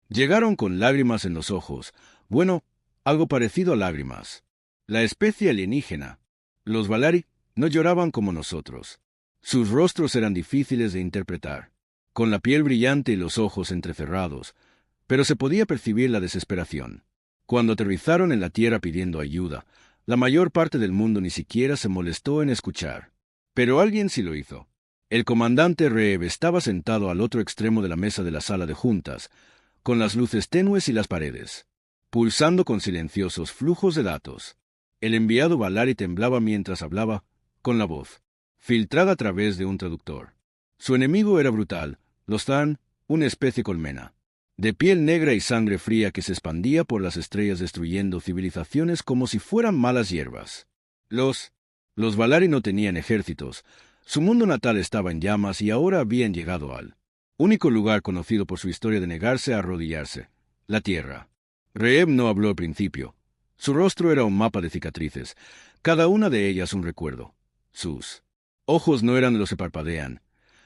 Llegaron con lágrimas en los ojos. Bueno, algo parecido a lágrimas. La especie alienígena. Los Valari no lloraban como nosotros. Sus rostros eran difíciles de interpretar, con la piel brillante y los ojos entrecerrados, pero se podía percibir la desesperación. Cuando aterrizaron en la Tierra pidiendo ayuda, la mayor parte del mundo ni siquiera se molestó en escuchar. Pero alguien sí lo hizo. El comandante Reev estaba sentado al otro extremo de la mesa de la sala de juntas, con las luces tenues y las paredes, pulsando con silenciosos flujos de datos. El enviado Valari temblaba mientras hablaba, con la voz filtrada a través de un traductor. Su enemigo era brutal, los Tharn, una especie colmena, de piel negra y sangre fría que se expandía por las estrellas destruyendo civilizaciones como si fueran malas hierbas. Los Valari no tenían ejércitos, su mundo natal estaba en llamas y ahora habían llegado al único lugar conocido por su historia de negarse a arrodillarse, la Tierra. Reev no habló al principio. Su rostro era un mapa de cicatrices, cada una de ellas un recuerdo. Sus ojos no eran los que parpadean.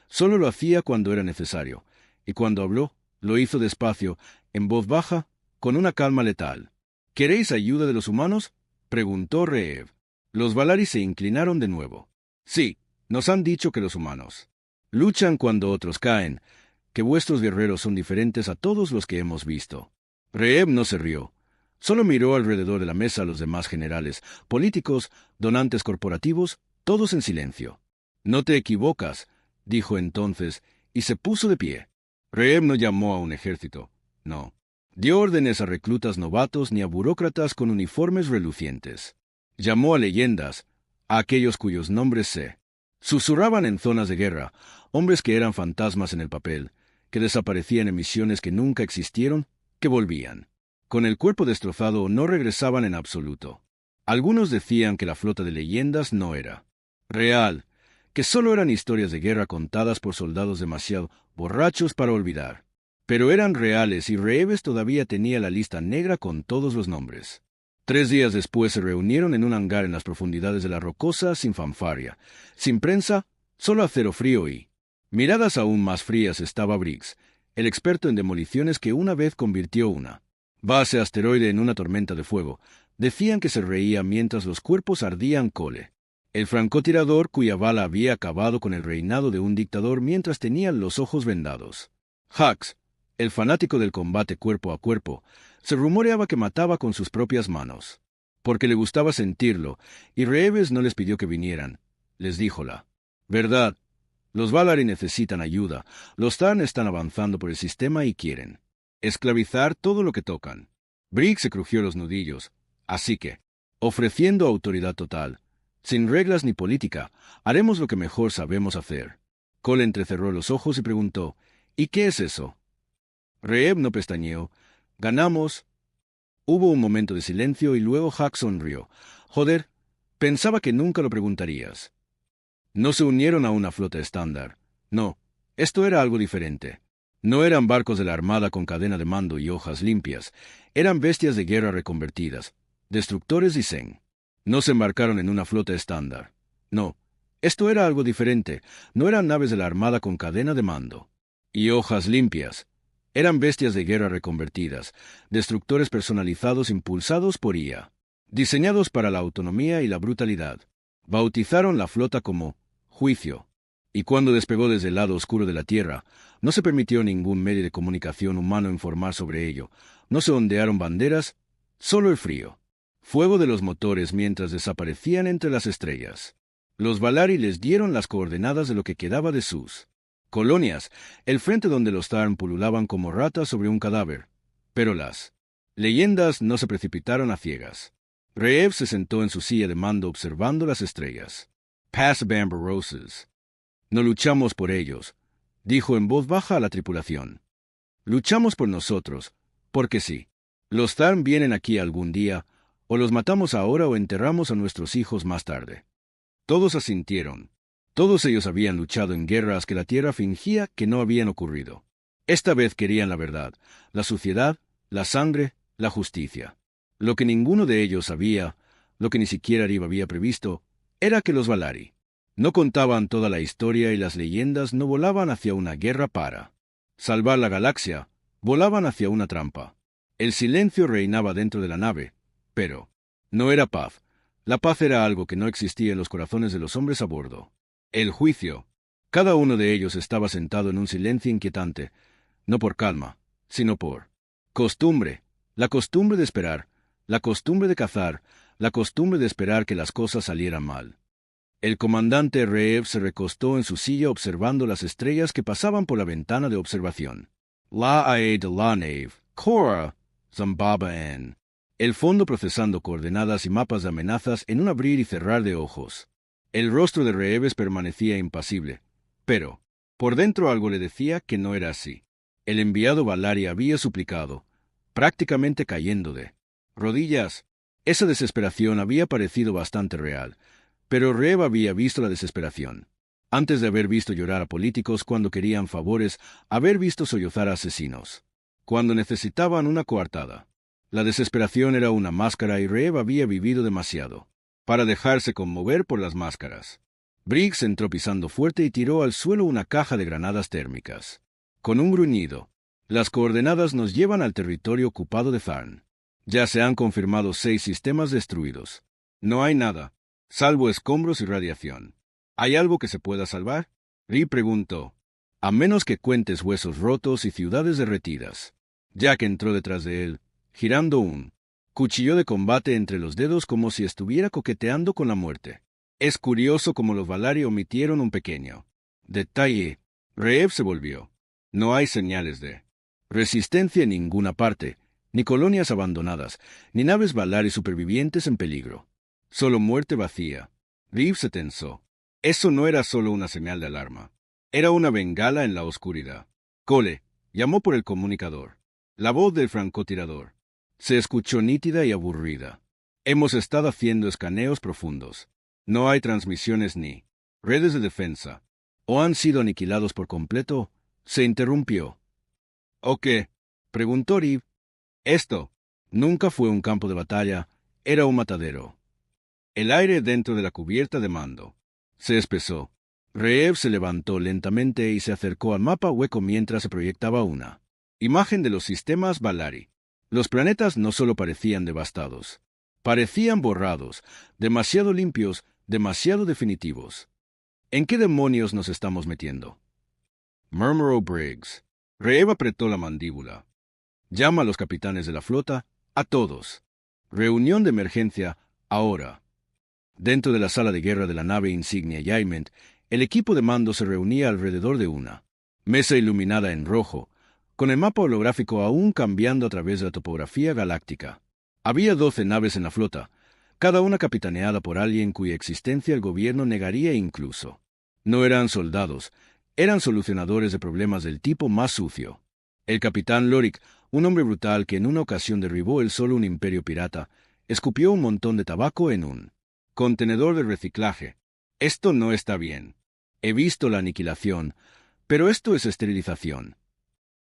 Solo lo hacía cuando era necesario, y cuando habló, lo hizo despacio, en voz baja, con una calma letal. ¿Queréis ayuda de los humanos?, preguntó Reev. Los Valari se inclinaron de nuevo. Sí, nos han dicho que los humanos luchan cuando otros caen, que vuestros guerreros son diferentes a todos los que hemos visto. Reev no se rió. Solo miró alrededor de la mesa a los demás generales, políticos, donantes corporativos, todos en silencio. No te equivocas, dijo entonces, y se puso de pie. Reev no llamó a un ejército, no. Dio órdenes a reclutas novatos ni a burócratas con uniformes relucientes. Llamó a leyendas, a aquellos cuyos nombres sé. Susurraban en zonas de guerra, hombres que eran fantasmas en el papel, que desaparecían en misiones que nunca existieron, que volvían. Con el cuerpo destrozado no regresaban en absoluto. Algunos decían que la flota de leyendas no era real, que solo eran historias de guerra contadas por soldados demasiado borrachos para olvidar. Pero eran reales y Reeves todavía tenía la lista negra con todos los nombres. 3 días después se reunieron en un hangar en las profundidades de la Rocosa sin fanfarria, sin prensa, solo acero frío y miradas aún más frías estaba Briggs, el experto en demoliciones que una vez convirtió una base asteroide en una tormenta de fuego. Decían que se reía mientras los cuerpos ardían cole. El francotirador cuya bala había acabado con el reinado de un dictador mientras tenían los ojos vendados. Hux, el fanático del combate cuerpo a cuerpo, se rumoreaba que mataba con sus propias manos, porque le gustaba sentirlo, y Reeves no les pidió que vinieran. Les dijo la verdad. Los Valari necesitan ayuda, los Tharn están avanzando por el sistema y quieren esclavizar todo lo que tocan. Briggs se crujió los nudillos. Así que, ofreciendo autoridad total, sin reglas ni política, haremos lo que mejor sabemos hacer. Cole entrecerró los ojos y preguntó, ¿y qué es eso? Reev no pestañeó. Ganamos. Hubo un momento de silencio y luego Hux sonrió. Joder, pensaba que nunca lo preguntarías. No se unieron a una flota estándar. No, esto era algo diferente. No eran barcos de la Armada con cadena de mando y hojas limpias. Eran bestias de guerra reconvertidas, destructores y Zen. No se embarcaron en una flota estándar. No, esto era algo diferente. No eran naves de la Armada con cadena de mando y hojas limpias. Eran bestias de guerra reconvertidas, destructores personalizados impulsados por IA, diseñados para la autonomía y la brutalidad. Bautizaron la flota como Juicio. Y cuando despegó desde el lado oscuro de la Tierra, no se permitió ningún medio de comunicación humano informar sobre ello. No se ondearon banderas, solo el frío. Fuego de los motores mientras desaparecían entre las estrellas. Los Valari les dieron las coordenadas de lo que quedaba de sus colonias, el frente donde los Tharn pululaban como ratas sobre un cadáver. Pero las leyendas no se precipitaron a ciegas. Reev se sentó en su silla de mando observando las estrellas. Pass Bamber Roses. No luchamos por ellos, dijo en voz baja a la tripulación. Luchamos por nosotros, porque sí. Los Tharn vienen aquí algún día, o los matamos ahora o enterramos a nuestros hijos más tarde. Todos asintieron. Todos ellos habían luchado en guerras que la Tierra fingía que no habían ocurrido. Esta vez querían la verdad, la suciedad, la sangre, la justicia. Lo que ninguno de ellos sabía, lo que ni siquiera Riva había previsto, era que los Valari no contaban toda la historia y las leyendas no volaban hacia una guerra para salvar la galaxia, Volaban hacia una trampa. El silencio reinaba dentro de la nave, pero no era paz. La paz era algo que no existía en los corazones de los hombres a bordo. El juicio. Cada uno de ellos estaba sentado en un silencio inquietante, no por calma, sino por costumbre. La costumbre de esperar, la costumbre de cazar, la costumbre de esperar que las cosas salieran mal. El comandante Reeves se recostó en su silla observando las estrellas que pasaban por la ventana de observación. La Ae de la Nave, Cora, Zambaba en el fondo procesando coordenadas y mapas de amenazas en un abrir y cerrar de ojos. El rostro de Reeves permanecía impasible, pero por dentro algo le decía que no era así. El enviado Valari había suplicado, prácticamente cayendo de rodillas. Esa desesperación había parecido bastante real, pero Reev había visto la desesperación. Antes de haber visto llorar a políticos cuando querían favores, haber visto sollozar a asesinos cuando necesitaban una coartada. La desesperación era una máscara y Reev había vivido demasiado para dejarse conmover por las máscaras. Briggs entró pisando fuerte y tiró al suelo una caja de granadas térmicas. Con un gruñido, las coordenadas nos llevan al territorio ocupado de Tharn. Ya se han confirmado 6 sistemas destruidos. No hay nada, salvo escombros y radiación. ¿Hay algo que se pueda salvar? Ri preguntó. A menos que cuentes huesos rotos y ciudades derretidas. Jack entró detrás de él, girando un cuchillo de combate entre los dedos como si estuviera coqueteando con la muerte. Es curioso cómo los Valari omitieron un pequeño detalle. Reev se volvió. No hay señales de resistencia en ninguna parte, ni colonias abandonadas, ni naves Valari supervivientes en peligro. Solo muerte vacía. Reev se tensó. Eso no era solo una señal de alarma. Era una bengala en la oscuridad. Cole llamó por el comunicador. La voz del francotirador se escuchó nítida y aburrida. Hemos estado haciendo escaneos profundos. No hay transmisiones ni redes de defensa. ¿O han sido aniquilados por completo? Se interrumpió. ¿O qué? Preguntó Reev. Esto nunca fue un campo de batalla, era un matadero. El aire dentro de la cubierta de mando se espesó. Reev se levantó lentamente y se acercó al mapa hueco mientras se proyectaba una imagen de los sistemas Valari. Los planetas no solo parecían devastados, parecían borrados, demasiado limpios, demasiado definitivos. ¿En qué demonios nos estamos metiendo?, murmuró Briggs. Reev apretó la mandíbula. Llama a los capitanes de la flota, a todos. Reunión de emergencia, ahora. Dentro de la sala de guerra de la nave insignia Yaiment, el equipo de mando se reunía alrededor de una mesa iluminada en rojo, con el mapa holográfico aún cambiando a través de la topografía galáctica. Había 12 naves en la flota, cada una capitaneada por alguien cuya existencia el gobierno negaría incluso. No eran soldados, eran solucionadores de problemas del tipo más sucio. El capitán Lorik, un hombre brutal que en una ocasión derribó el solo un imperio pirata, escupió un montón de tabaco en un contenedor de reciclaje. Esto no está bien. He visto la aniquilación, pero esto es esterilización.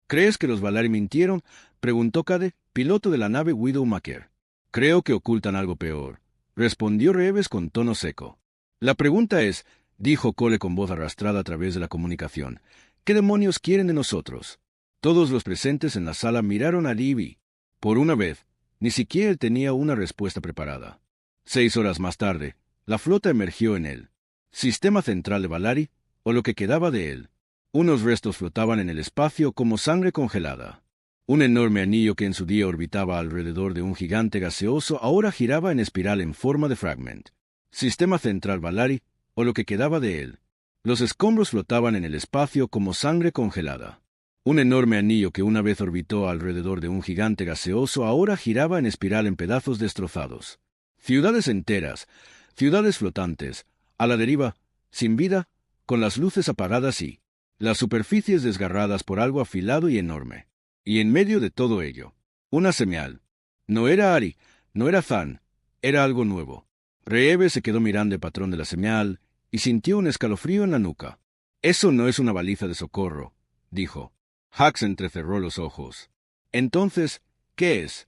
¿Crees que los Valari mintieron?, preguntó Cade, piloto de la nave Widowmaker. Creo que ocultan algo peor, respondió Reeves con tono seco. La pregunta es, dijo Cole con voz arrastrada a través de la comunicación, ¿qué demonios quieren de nosotros? Todos los presentes en la sala miraron a Libby. Por una vez, ni siquiera él tenía una respuesta preparada. 6 horas más tarde, la flota emergió en el sistema central de Valari, o lo que quedaba de él. Unos restos flotaban en el espacio como sangre congelada. Un enorme anillo que en su día orbitaba alrededor de un gigante gaseoso ahora giraba en espiral en forma de fragment. Sistema central Valari, o lo que quedaba de él. Los escombros flotaban en el espacio como sangre congelada. Un enorme anillo que una vez orbitó alrededor de un gigante gaseoso ahora giraba en espiral en pedazos destrozados. Ciudades enteras, ciudades flotantes, a la deriva, sin vida, con las luces apagadas y las superficies desgarradas por algo afilado y enorme. Y en medio de todo ello, una señal. No era Ari, no era Than, era algo nuevo. Reeves se quedó mirando el patrón de la señal y sintió un escalofrío en la nuca. Eso no es una baliza de socorro, dijo. Hax entrecerró los ojos. Entonces, ¿qué es?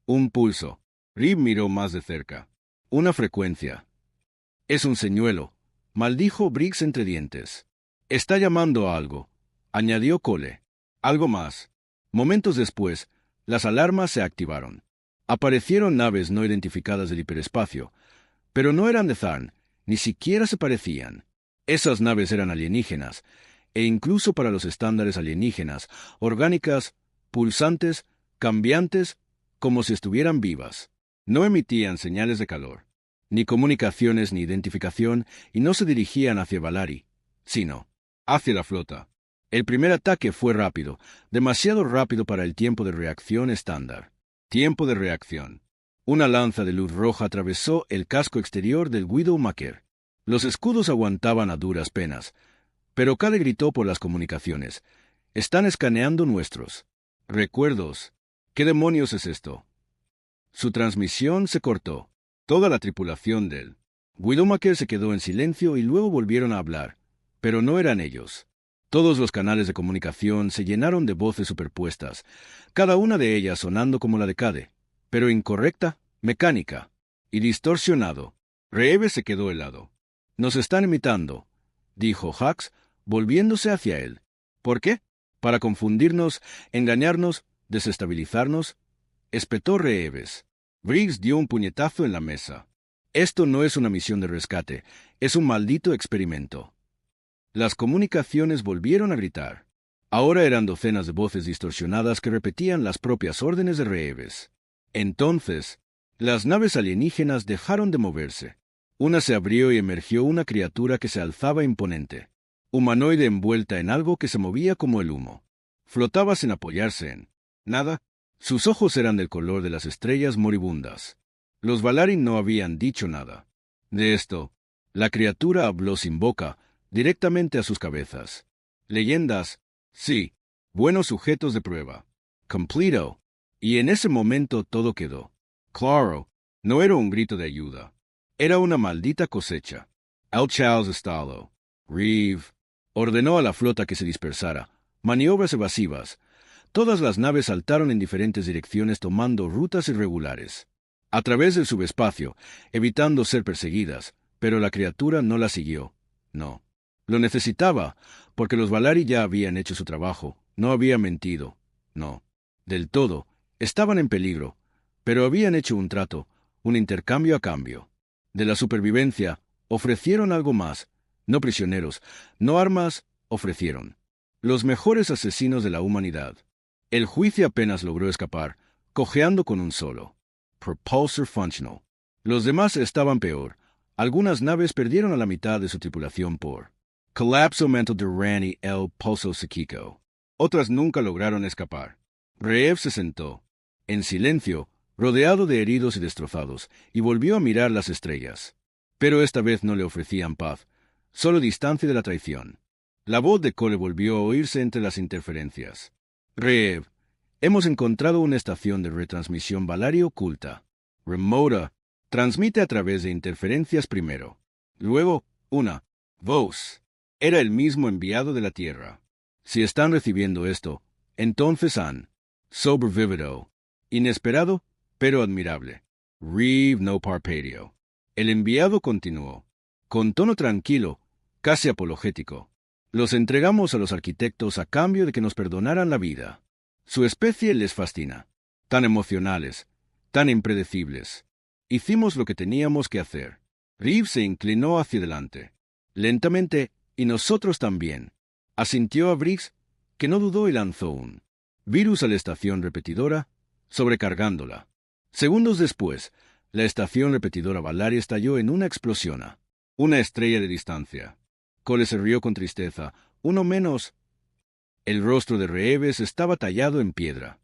Un pulso. Reev miró más de cerca. Una frecuencia. Es un señuelo, maldijo Briggs entre dientes. Está llamando a algo, añadió Cole. Algo más. Momentos después, las alarmas se activaron. Aparecieron naves no identificadas del hiperespacio, pero no eran de Tharn, ni siquiera se parecían. Esas naves eran alienígenas, e incluso para los estándares alienígenas, orgánicas, pulsantes, cambiantes, como si estuvieran vivas. No emitían señales de calor, ni comunicaciones ni identificación, y no se dirigían hacia Valari, sino hacia la flota. El primer ataque fue rápido, demasiado rápido para el tiempo de reacción estándar. Tiempo de reacción. Una lanza de luz roja atravesó el casco exterior del Widowmaker. Los escudos aguantaban a duras penas, pero Cale gritó por las comunicaciones. «Están escaneando nuestros recuerdos. ¿Qué demonios es esto?» Su transmisión se cortó. Toda la tripulación del Widowmaker se quedó en silencio y luego volvieron a hablar, pero no eran ellos. Todos los canales de comunicación se llenaron de voces superpuestas, cada una de ellas sonando como la de Cade, pero incorrecta, mecánica y distorsionado. Reeves se quedó helado. «Nos están imitando», dijo Hax, volviéndose hacia él. «¿Por qué? ¿Para confundirnos, engañarnos, desestabilizarnos?», espetó Reeves. Briggs dio un puñetazo en la mesa. «Esto no es una misión de rescate, es un maldito experimento». Las comunicaciones volvieron a gritar. Ahora eran docenas de voces distorsionadas que repetían las propias órdenes de Reeves. Entonces, las naves alienígenas dejaron de moverse. Una se abrió y emergió una criatura que se alzaba imponente, humanoide envuelta en algo que se movía como el humo. Flotaba sin apoyarse en nada. Sus ojos eran del color de las estrellas moribundas. Los Valari no habían dicho nada. De esto, la criatura habló sin boca, directamente a sus cabezas. Leyendas, sí, buenos sujetos de prueba. Completo. Y en ese momento todo quedó claro. No era un grito de ayuda. Era una maldita cosecha. Al Charles Stalo. Reeve ordenó a la flota que se dispersara. Maniobras evasivas. Todas las naves saltaron en diferentes direcciones tomando rutas irregulares, a través del subespacio, evitando ser perseguidas, pero la criatura no la siguió. No. Lo necesitaba, porque los Valari ya habían hecho su trabajo, no había mentido. No. Del todo. Estaban en peligro, pero habían hecho un trato, un intercambio a cambio. De la supervivencia, ofrecieron algo más. No prisioneros, no armas, ofrecieron los mejores asesinos de la humanidad. El juicio apenas logró escapar, cojeando con un solo propulsor functional. Los demás estaban peor. Algunas naves perdieron a la mitad de su tripulación por colapso mental de Rani el Pulso Psíquico. Otras nunca lograron escapar. Reev se sentó, en silencio, rodeado de heridos y destrozados, y volvió a mirar las estrellas. Pero esta vez no le ofrecían paz, solo distancia de la traición. La voz de Cole volvió a oírse entre las interferencias. «Reev, hemos encontrado una estación de retransmisión Valari oculta. Remota. Transmite a través de interferencias primero. Luego, una voz. Era el mismo enviado de la Tierra. Si están recibiendo esto, entonces han sobrevivido. Inesperado, pero admirable. Reeve no parpadeó. El enviado continuó, con tono tranquilo, casi apologético. Los entregamos a los arquitectos a cambio de que nos perdonaran la vida. Su especie les fascina. Tan emocionales, tan impredecibles. Hicimos lo que teníamos que hacer. Reeve se inclinó hacia adelante, lentamente, y nosotros también. Asintió a Briggs, que no dudó y lanzó un virus a la estación repetidora, sobrecargándola. Segundos después, la estación repetidora Valari estalló en una explosión a una estrella de distancia. Cole se rió con tristeza. Uno menos. El rostro de Reeves estaba tallado en piedra.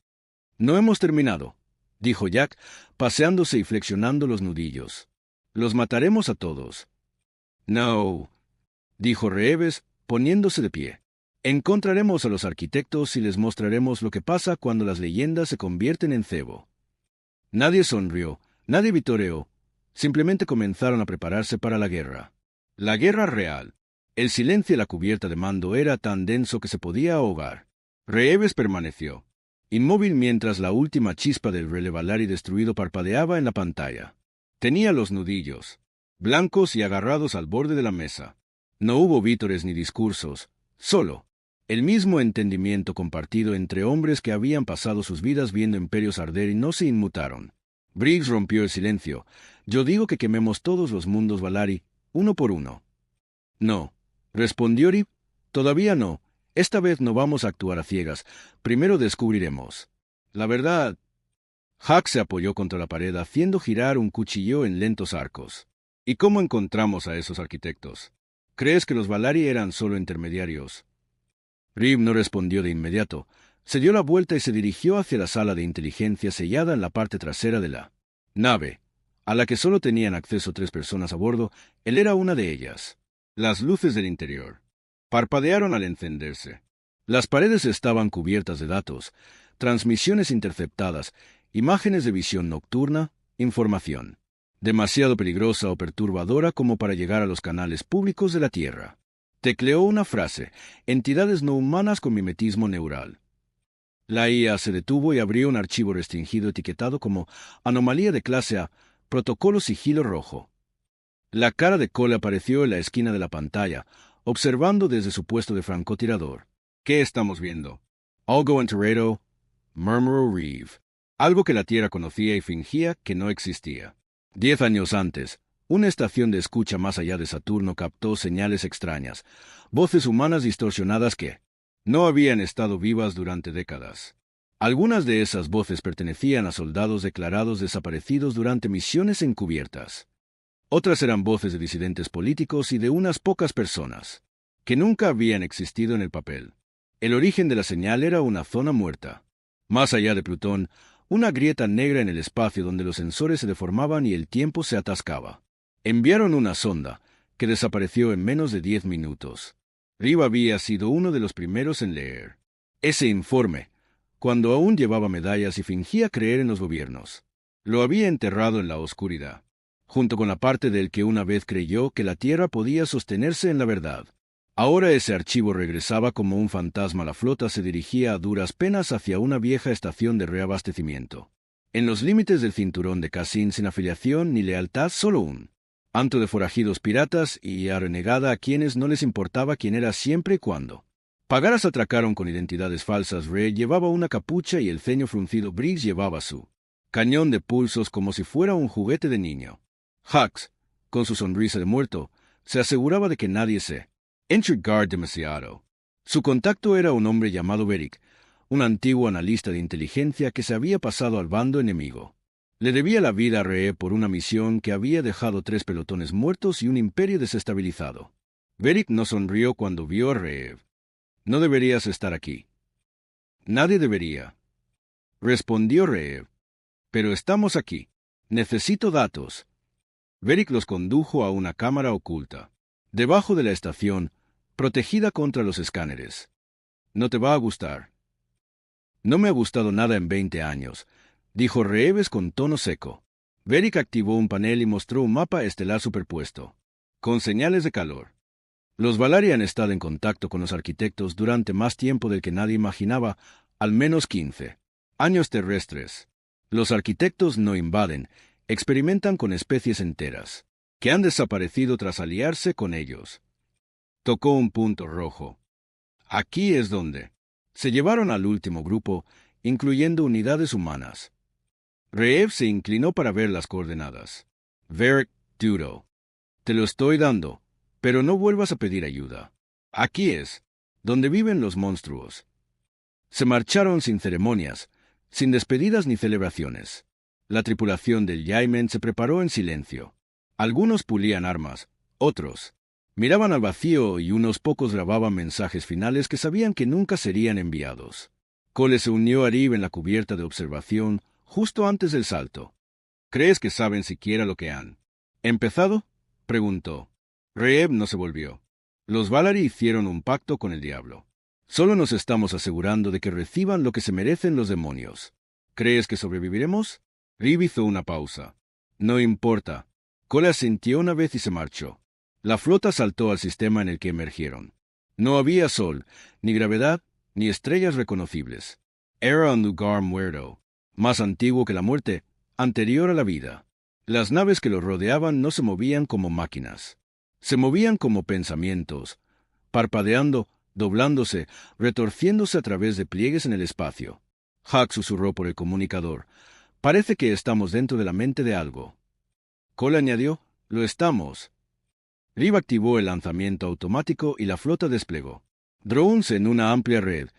«No hemos terminado», dijo Jack, paseándose y flexionando los nudillos. «Los mataremos a todos». «No», dijo Reeves, poniéndose de pie. «Encontraremos a los arquitectos y les mostraremos lo que pasa cuando las leyendas se convierten en cebo». Nadie sonrió, nadie vitoreó. Simplemente comenzaron a prepararse para la guerra. La guerra real. El silencio y la cubierta de mando era tan denso que se podía ahogar. Reeves permaneció inmóvil mientras la última chispa del relé Valari destruido parpadeaba en la pantalla. Tenía los nudillos blancos y agarrados al borde de la mesa. No hubo vítores ni discursos, solo El mismo entendimiento compartido entre hombres que habían pasado sus vidas viendo imperios arder y no se inmutaron. Briggs rompió el silencio. Yo digo que quememos todos los mundos Valari, uno por uno. No, respondió Rip. Todavía no. Esta vez no vamos a actuar a ciegas. Primero descubriremos. La verdad. Hack se apoyó contra la pared haciendo girar un cuchillo en lentos arcos. ¿Y cómo encontramos a esos arquitectos? ¿Crees que los Valari eran solo intermediarios? Rip no respondió de inmediato. Se dio la vuelta y se dirigió hacia la sala de inteligencia sellada en la parte trasera de la nave, a la que solo tenían acceso 3 personas a bordo. Él era una de ellas. Las luces del interior parpadearon al encenderse. Las paredes estaban cubiertas de datos, transmisiones interceptadas, imágenes de visión nocturna, información demasiado peligrosa o perturbadora como para llegar a los canales públicos de la Tierra. Tecleó una frase: entidades no humanas con mimetismo neural. La IA se detuvo y abrió un archivo restringido etiquetado como anomalía de clase A, protocolo sigilo rojo. La cara de Cole apareció en la esquina de la pantalla, observando desde su puesto de francotirador. ¿Qué estamos viendo? Algo enterrado, murmuró Reeve. Algo que la Tierra conocía y fingía que no existía. 10 años antes, una estación de escucha más allá de Saturno captó señales extrañas, voces humanas distorsionadas que no habían estado vivas durante décadas. Algunas de esas voces pertenecían a soldados declarados desaparecidos durante misiones encubiertas. Otras eran voces de disidentes políticos y de unas pocas personas, que nunca habían existido en el papel. El origen de la señal era una zona muerta. Más allá de Plutón, una grieta negra en el espacio donde los sensores se deformaban y el tiempo se atascaba. Enviaron una sonda, que desapareció en menos de 10 minutos. Reeve había sido uno de los primeros en leer ese informe, cuando aún llevaba medallas y fingía creer en los gobiernos. Lo había enterrado en la oscuridad, junto con la parte del que una vez creyó que la Tierra podía sostenerse en la verdad. Ahora ese archivo regresaba como un fantasma. La flota se dirigía a duras penas hacia una vieja estación de reabastecimiento. En los límites del cinturón de Cassin, sin afiliación ni lealtad, solo un antro de forajidos piratas y a renegada a quienes no les importaba quién era siempre y cuando pagaras. Atracaron con identidades falsas. Ray llevaba una capucha y el ceño fruncido. Briggs llevaba su cañón de pulsos como si fuera un juguete de niño. Hux, con su sonrisa de muerto, se aseguraba de que nadie se entregar demasiado. Su contacto era un hombre llamado Beric, un antiguo analista de inteligencia que se había pasado al bando enemigo. Le debía la vida a Ree por una misión que había dejado 3 pelotones muertos y un imperio desestabilizado. Beric no sonrió cuando vio a Reev. No deberías estar aquí. Nadie debería, respondió Reev. Pero estamos aquí. Necesito datos. Beric los condujo a una cámara oculta, debajo de la estación, protegida contra los escáneres. No te va a gustar. No me ha gustado nada en 20 años, dijo Reeves con tono seco. Beric activó un panel y mostró un mapa estelar superpuesto, con señales de calor. Los Valari han estado en contacto con los arquitectos durante más tiempo del que nadie imaginaba, al menos 15 años terrestres. Los arquitectos no invaden, experimentan con especies enteras, que han desaparecido tras aliarse con ellos. Tocó un punto rojo. Aquí es donde se llevaron al último grupo, incluyendo unidades humanas. Reev se inclinó para ver las coordenadas. Varric Dudo. Te lo estoy dando, pero no vuelvas a pedir ayuda. Aquí es donde viven los monstruos. Se marcharon sin ceremonias, sin despedidas ni celebraciones. La tripulación del Yaimen se preparó en silencio. Algunos pulían armas, otros miraban al vacío y unos pocos grababan mensajes finales que sabían que nunca serían enviados. Cole se unió a Reeve en la cubierta de observación justo antes del salto. ¿Crees que saben siquiera lo que han empezado?, preguntó. Reev no se volvió. Los Valari hicieron un pacto con el diablo. Solo nos estamos asegurando de que reciban lo que se merecen los demonios. ¿Crees que sobreviviremos? Reeve hizo una pausa. No importa. Cole asintió una vez y se marchó. La flota saltó al sistema en el que emergieron. No había sol, ni gravedad, ni estrellas reconocibles. Era un lugar muerto, más antiguo que la muerte, anterior a la vida. Las naves que lo rodeaban no se movían como máquinas. Se movían como pensamientos, parpadeando, doblándose, retorciéndose a través de pliegues en el espacio. Huck susurró por el comunicador. «Parece que estamos dentro de la mente de algo». Cole añadió, «Lo estamos». Reeve activó el lanzamiento automático y la flota desplegó. Drones en una amplia red,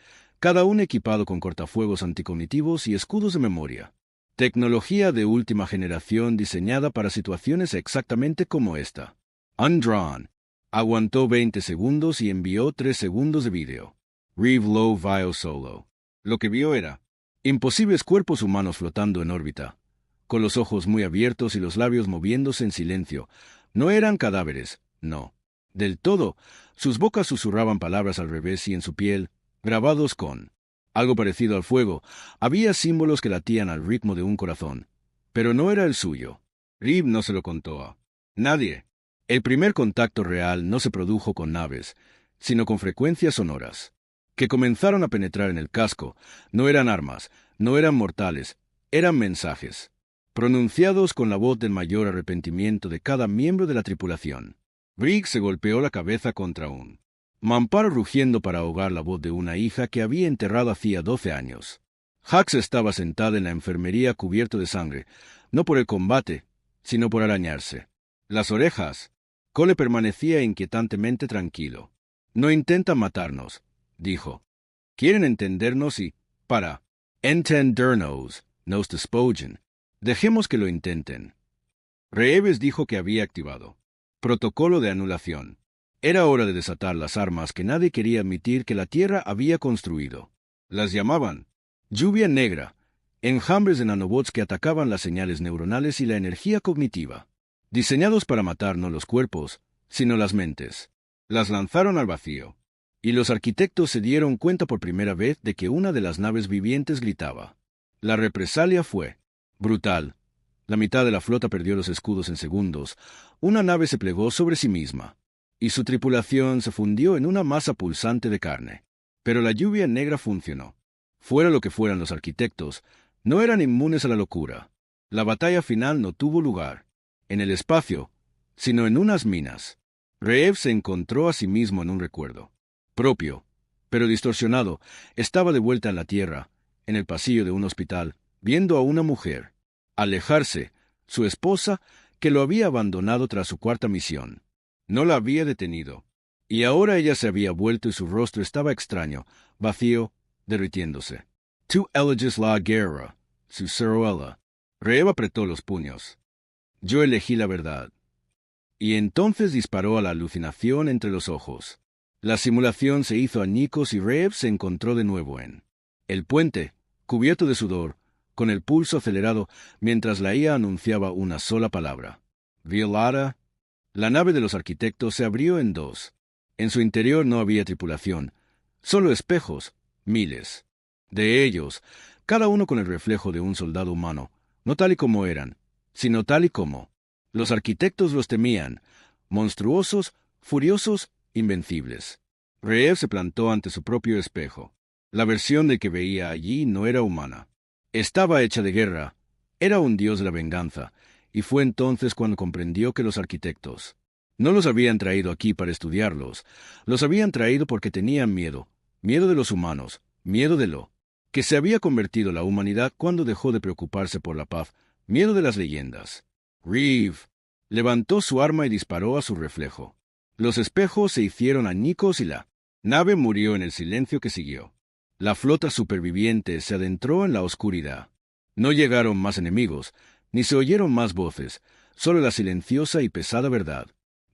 cada uno equipado con cortafuegos anticognitivos y escudos de memoria. Tecnología de última generación diseñada para situaciones exactamente como esta. Undrawn. Aguantó 20 segundos y envió 3 segundos de vídeo. Reeve low vio solo. Lo que vio era imposibles cuerpos humanos flotando en órbita, con los ojos muy abiertos y los labios moviéndose en silencio. No eran cadáveres, no. Del todo, sus bocas susurraban palabras al revés y en su piel, grabados con algo parecido al fuego, había símbolos que latían al ritmo de un corazón. Pero no era el suyo. Reeve no se lo contó a nadie. El primer contacto real no se produjo con naves, sino con frecuencias sonoras, que comenzaron a penetrar en el casco. No eran armas, no eran mortales, eran mensajes, pronunciados con la voz del mayor arrepentimiento de cada miembro de la tripulación. Briggs se golpeó la cabeza contra un mamparo rugiendo para ahogar la voz de una hija que había enterrado hacía 12 años. Hux estaba sentada en la enfermería cubierto de sangre, no por el combate, sino por arañarse las orejas. Cole permanecía inquietantemente tranquilo. «No intentan matarnos», dijo. «Quieren entendernos y, para entendernos, nos despojen. Dejemos que lo intenten». Reeves dijo que había activado protocolo de anulación. Era hora de desatar las armas que nadie quería admitir que la Tierra había construido. Las llamaban lluvia negra, enjambres de nanobots que atacaban las señales neuronales y la energía cognitiva, diseñados para matar no los cuerpos, sino las mentes. Las lanzaron al vacío, y los arquitectos se dieron cuenta por primera vez de que una de las naves vivientes gritaba. La represalia fue brutal. La mitad de la flota perdió los escudos en segundos. Una nave se plegó sobre sí misma, y su tripulación se fundió en una masa pulsante de carne. Pero la lluvia negra funcionó. Fuera lo que fueran los arquitectos, no eran inmunes a la locura. La batalla final no tuvo lugar en el espacio, sino en unas minas. Reeves se encontró a sí mismo en un recuerdo propio, pero distorsionado. Estaba de vuelta en la Tierra, en el pasillo de un hospital, viendo a una mujer alejarse, su esposa, que lo había abandonado tras su cuarta misión. No la había detenido, y ahora ella se había vuelto y su rostro estaba extraño, vacío, derritiéndose. «Tu eliges la guerra, su Ceruela». Reeve apretó los puños. «Yo elegí la verdad». Y entonces disparó a la alucinación entre los ojos. La simulación se hizo añicos y Reeve se encontró de nuevo en el puente, cubierto de sudor, con el pulso acelerado mientras la IA anunciaba una sola palabra. «Violada». La nave de los arquitectos se abrió en dos. En su interior no había tripulación, solo espejos, miles de ellos, cada uno con el reflejo de un soldado humano, no tal y como eran, sino tal y como los arquitectos los temían, monstruosos, furiosos, invencibles. Reeve se plantó ante su propio espejo. La versión de que veía allí no era humana. Estaba hecha de guerra, era un dios de la venganza, y fue entonces cuando comprendió que los arquitectos no los habían traído aquí para estudiarlos, los habían traído porque tenían miedo, miedo de los humanos, miedo de lo que se había convertido la humanidad cuando dejó de preocuparse por la paz, miedo de las leyendas. Reeve levantó su arma y disparó a su reflejo. Los espejos se hicieron añicos y la nave murió en el silencio que siguió. La flota superviviente se adentró en la oscuridad. No llegaron más enemigos, ni se oyeron más voces, solo la silenciosa y pesada verdad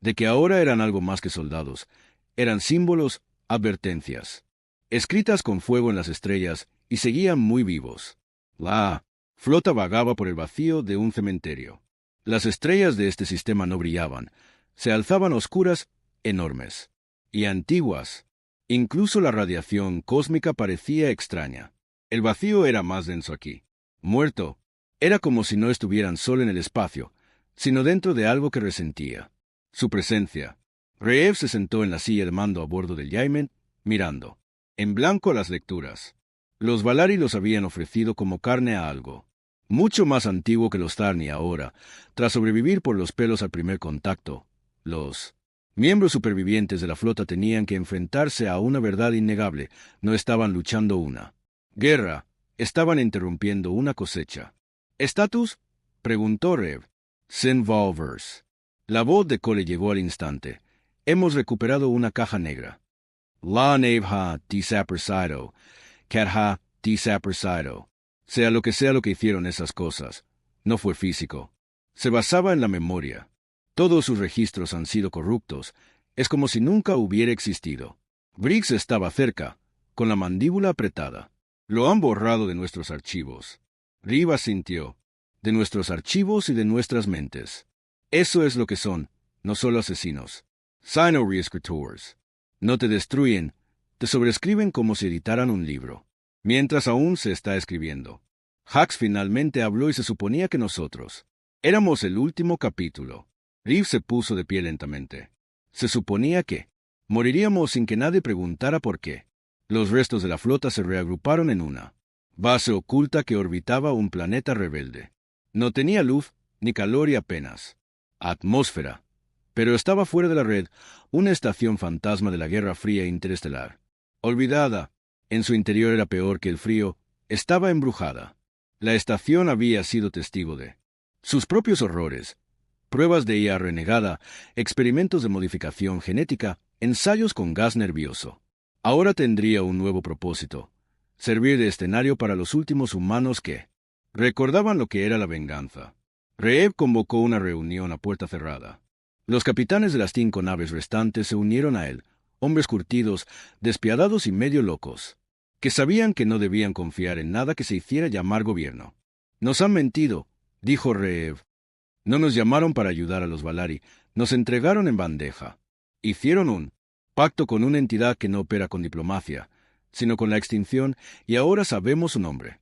de que ahora eran algo más que soldados. Eran símbolos, advertencias, escritas con fuego en las estrellas, y seguían muy vivos. La flota vagaba por el vacío de un cementerio. Las estrellas de este sistema no brillaban, se alzaban oscuras, enormes y antiguas. Incluso la radiación cósmica parecía extraña. El vacío era más denso aquí. Muerto. Era como si no estuvieran solo en el espacio, sino dentro de algo que resentía su presencia. Reeve se sentó en la silla de mando a bordo del Yamen, mirando en blanco a las lecturas. Los Valari los habían ofrecido como carne a algo mucho más antiguo que los Tarni ahora, tras sobrevivir por los pelos al primer contacto. Los Miembros supervivientes de la flota tenían que enfrentarse a una verdad innegable. No estaban luchando una guerra, estaban interrumpiendo una cosecha. ¿Estatus?, preguntó Rev. Sin Volvers. La voz de Cole llegó al instante. Hemos recuperado una caja negra. La nave ha desaparecido. Cat ha desaparecido. Sea lo que hicieron esas cosas, no fue físico. Se basaba en la memoria. Todos sus registros han sido corruptos. Es como si nunca hubiera existido. Briggs estaba cerca, con la mandíbula apretada. Lo han borrado de nuestros archivos. Rivas sintió. De nuestros archivos y de nuestras mentes. Eso es lo que son, no solo asesinos. Sino reescritores. No te destruyen, te sobreescriben como si editaran un libro. Mientras aún se está escribiendo. Hax finalmente habló y se suponía que nosotros éramos el último capítulo. Reeves se puso de pie lentamente. Se suponía que moriríamos sin que nadie preguntara por qué. Los restos de la flota se reagruparon en una base oculta que orbitaba un planeta rebelde. No tenía luz, ni calor y apenas atmósfera. Pero estaba fuera de la red, una estación fantasma de la Guerra Fría interestelar. Olvidada, en su interior era peor que el frío, estaba embrujada. La estación había sido testigo de sus propios horrores, pruebas de IA renegada, experimentos de modificación genética, ensayos con gas nervioso. Ahora tendría un nuevo propósito, servir de escenario para los últimos humanos que recordaban lo que era la venganza. Reev convocó una reunión a puerta cerrada. Los capitanes de las 5 naves restantes se unieron a él, hombres curtidos, despiadados y medio locos, que sabían que no debían confiar en nada que se hiciera llamar gobierno. Nos han mentido, dijo Reev. No nos llamaron para ayudar a los Valari, nos entregaron en bandeja. Hicieron un pacto con una entidad que no opera con diplomacia, sino con la extinción, y ahora sabemos su nombre.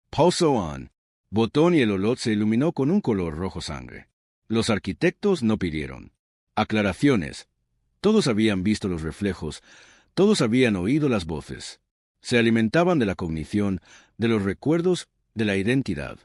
Pausoan. Botón y el olot se iluminó con un color rojo sangre. Los arquitectos no pidieron aclaraciones. Todos habían visto los reflejos, todos habían oído las voces. Se alimentaban de la cognición, de los recuerdos, de la identidad.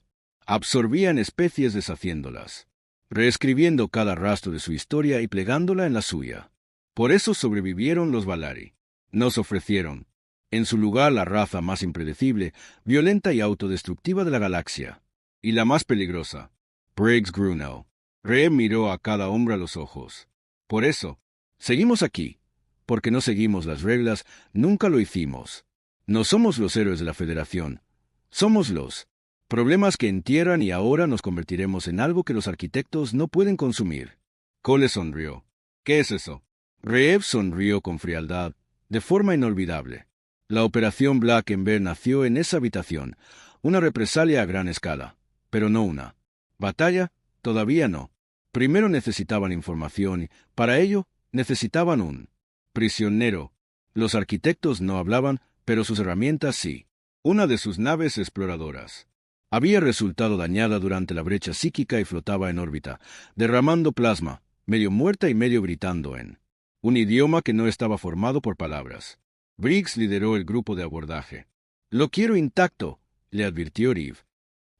Absorbían especies deshaciéndolas, reescribiendo cada rastro de su historia y plegándola en la suya. Por eso sobrevivieron los Valari. Nos ofrecieron, en su lugar, la raza más impredecible, violenta y autodestructiva de la galaxia. Y la más peligrosa, Briggs Grunel. Reev miró a cada hombre a los ojos. Por eso, seguimos aquí, porque no seguimos las reglas, nunca lo hicimos. No somos los héroes de la Federación. Somos los problemas que entierran y ahora nos convertiremos en algo que los arquitectos no pueden consumir. Cole sonrió. ¿Qué es eso? Reev sonrió con frialdad, de forma inolvidable. La Operación Black Ember nació en esa habitación, una represalia a gran escala, pero no una batalla, todavía no. Primero necesitaban información y, para ello, necesitaban un prisionero. Los arquitectos no hablaban, pero sus herramientas sí. Una de sus naves exploradoras había resultado dañada durante la brecha psíquica y flotaba en órbita, derramando plasma, medio muerta y medio gritando en un idioma que no estaba formado por palabras. Briggs lideró el grupo de abordaje. «Lo quiero intacto», le advirtió Reev.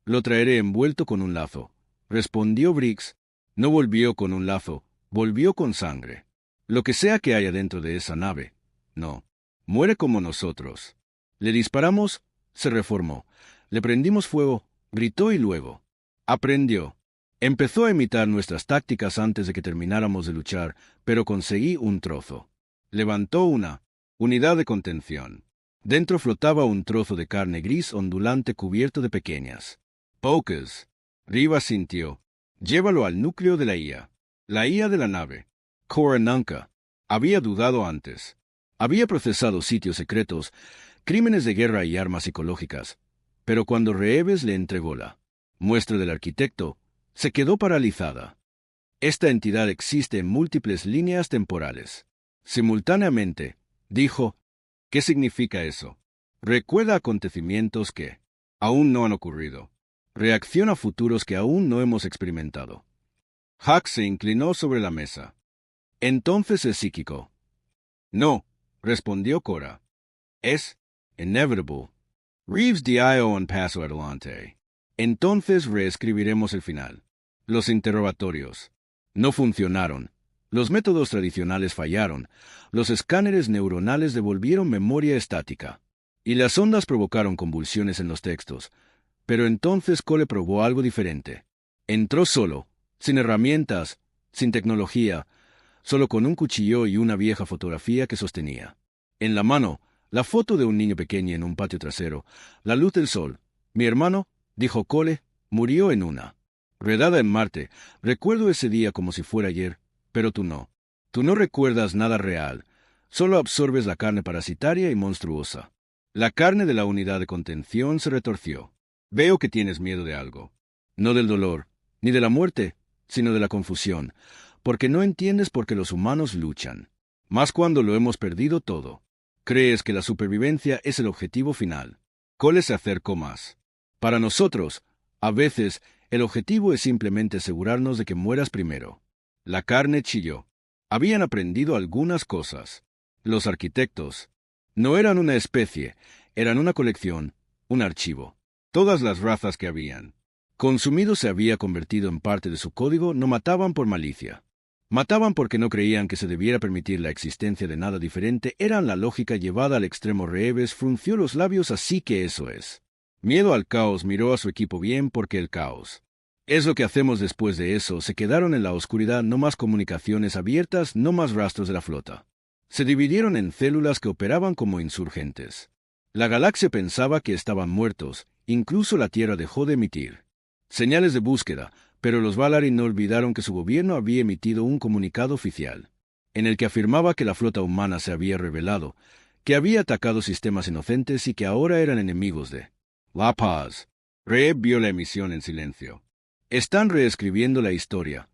«Lo traeré envuelto con un lazo», respondió Briggs. No volvió con un lazo, volvió con sangre. Lo que sea que haya dentro de esa nave, no muere como nosotros. Le disparamos, se reformó. Le prendimos fuego, gritó y luego aprendió. Empezó a imitar nuestras tácticas antes de que termináramos de luchar, pero conseguí un trozo. Levantó una unidad de contención. Dentro flotaba un trozo de carne gris ondulante cubierto de pequeñas pocas. Rivas sintió. Llévalo al núcleo de la IA. La IA de la nave. Cora nunca había dudado antes. Había procesado sitios secretos, crímenes de guerra y armas psicológicas. Pero cuando Reeves le entregó la muestra del arquitecto, se quedó paralizada. Esta entidad existe en múltiples líneas temporales. Simultáneamente, dijo, ¿qué significa eso? Recuerda acontecimientos que aún no han ocurrido. Reacciona a futuros que aún no hemos experimentado. Hax se inclinó sobre la mesa. Entonces es psíquico. No, respondió Cora. Es inevitable. Reeves dio un paso adelante. Entonces reescribiremos el final. Los interrogatorios no funcionaron. Los métodos tradicionales fallaron, los escáneres neuronales devolvieron memoria estática, y las ondas provocaron convulsiones en los textos. Pero entonces Cole probó algo diferente. Entró solo, sin herramientas, sin tecnología, solo con un cuchillo y una vieja fotografía que sostenía. En la mano, la foto de un niño pequeño en un patio trasero, la luz del sol. Mi hermano, dijo Cole, murió en una redada en Marte. Recuerdo ese día como si fuera ayer, pero tú no. Tú no recuerdas nada real, solo absorbes la carne parasitaria y monstruosa. La carne de la unidad de contención se retorció. Veo que tienes miedo de algo. No del dolor, ni de la muerte, sino de la confusión, porque no entiendes por qué los humanos luchan. Más cuando lo hemos perdido todo. Crees que la supervivencia es el objetivo final. Cole se acercó más. Para nosotros, a veces, el objetivo es simplemente asegurarnos de que mueras primero. La carne chilló. Habían aprendido algunas cosas. Los arquitectos no eran una especie, eran una colección, un archivo. Todas las razas que habían consumido se había convertido en parte de su código. No mataban por malicia. Mataban porque no creían que se debiera permitir la existencia de nada diferente. Eran la lógica llevada al extremo. Reeves frunció los labios. Así que eso es. Miedo al caos. Miró a su equipo. Bien, porque el caos es lo que hacemos después de eso. Se quedaron en la oscuridad. No más comunicaciones abiertas, no más rastros de la flota. Se dividieron en células que operaban como insurgentes. La galaxia pensaba que estaban muertos. Incluso la Tierra dejó de emitir señales de búsqueda, pero los Valari no olvidaron que su gobierno había emitido un comunicado oficial, en el que afirmaba que la flota humana se había rebelado, que había atacado sistemas inocentes y que ahora eran enemigos de la paz. Reeb vio la emisión en silencio. Están reescribiendo la historia,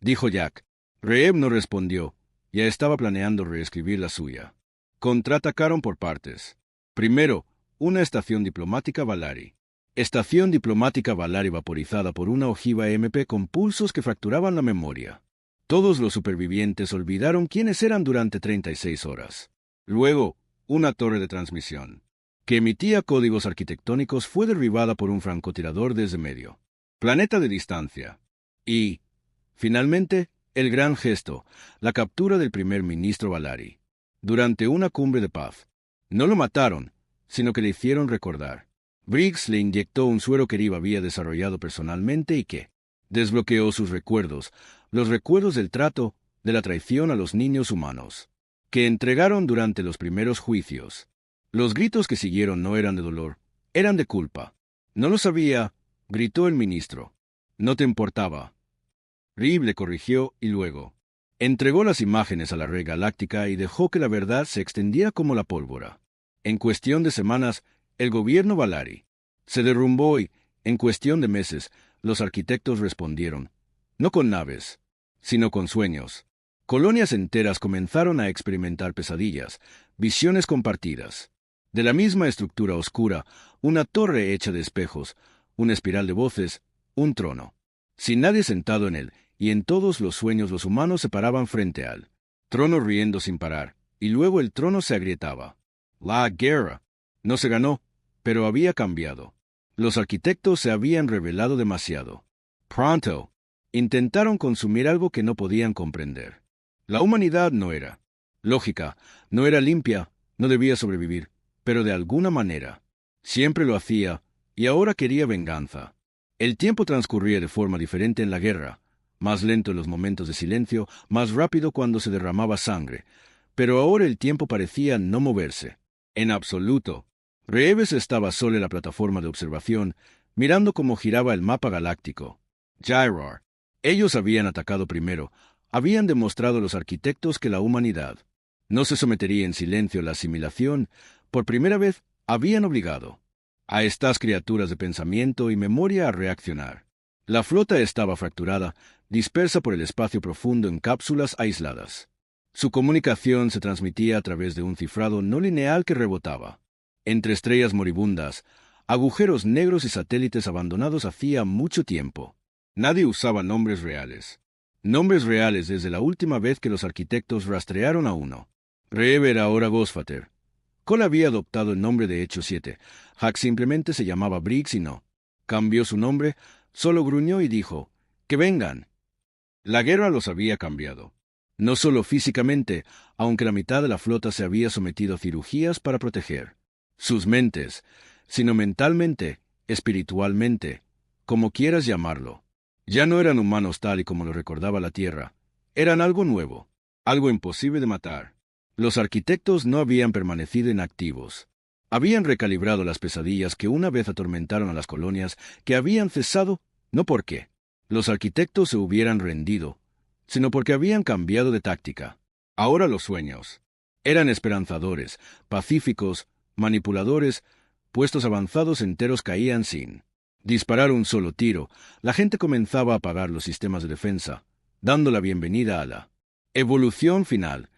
dijo Jack. Reeb no respondió. Ya estaba planeando reescribir la suya. Contraatacaron por partes. Primero, una estación diplomática Valari. Estación diplomática Valari vaporizada por una ojiva MP con pulsos que fracturaban la memoria. Todos los supervivientes olvidaron quiénes eran durante 36 horas. Luego, una torre de transmisión, que emitía códigos arquitectónicos, fue derribada por un francotirador desde medio planeta de distancia. Y, finalmente, el gran gesto, la captura del primer ministro Valari, durante una cumbre de paz. No lo mataron, sino que le hicieron recordar. Briggs le inyectó un suero que Riva había desarrollado personalmente y que desbloqueó sus recuerdos, los recuerdos del trato, de la traición a los niños humanos, que entregaron durante los primeros juicios. Los gritos que siguieron no eran de dolor, eran de culpa. No lo sabía, gritó el ministro. No te importaba. Reeb le corrigió y luego entregó las imágenes a la red galáctica y dejó que la verdad se extendiera como la pólvora. En cuestión de semanas, el gobierno Valari se derrumbó y, en cuestión de meses, los arquitectos respondieron, no con naves, sino con sueños. Colonias enteras comenzaron a experimentar pesadillas, visiones compartidas. De la misma estructura oscura, una torre hecha de espejos, una espiral de voces, un trono. Sin nadie sentado en él, y en todos los sueños los humanos se paraban frente al trono riendo sin parar, y luego el trono se agrietaba. La guerra no se ganó, pero había cambiado. Los arquitectos se habían revelado demasiado pronto. Intentaron consumir algo que no podían comprender. La humanidad no era lógica, no era limpia, no debía sobrevivir, pero de alguna manera siempre lo hacía, y ahora quería venganza. El tiempo transcurría de forma diferente en la guerra, más lento en los momentos de silencio, más rápido cuando se derramaba sangre, pero ahora el tiempo parecía no moverse. En absoluto. Reeves estaba solo en la plataforma de observación, mirando cómo giraba el mapa galáctico. Gyrar. Ellos habían atacado primero, habían demostrado a los arquitectos que la humanidad no se sometería en silencio a la asimilación. Por primera vez, habían obligado a estas criaturas de pensamiento y memoria a reaccionar. La flota estaba fracturada, dispersa por el espacio profundo en cápsulas aisladas. Su comunicación se transmitía a través de un cifrado no lineal que rebotaba entre estrellas moribundas, agujeros negros y satélites abandonados hacía mucho tiempo. Nadie usaba nombres reales. Nombres reales desde la última vez que los arquitectos rastrearon a uno. Reeb era ahora Gosfater. Cole había adoptado el nombre de Hecho 7. Hack simplemente se llamaba Briggs y no cambió su nombre, solo gruñó y dijo, «¡Que vengan!». La guerra los había cambiado. No solo físicamente, aunque la mitad de la flota se había sometido a cirugías para proteger sus mentes, sino mentalmente, espiritualmente, como quieras llamarlo. Ya no eran humanos tal y como lo recordaba la Tierra. Eran algo nuevo, algo imposible de matar. Los arquitectos no habían permanecido inactivos. Habían recalibrado las pesadillas que una vez atormentaron a las colonias, que habían cesado, no porque los arquitectos se hubieran rendido, sino porque habían cambiado de táctica. Ahora los sueños eran esperanzadores, pacíficos, manipuladores, puestos avanzados enteros caían sin disparar un solo tiro. La gente comenzaba a apagar los sistemas de defensa, dando la bienvenida a la evolución final.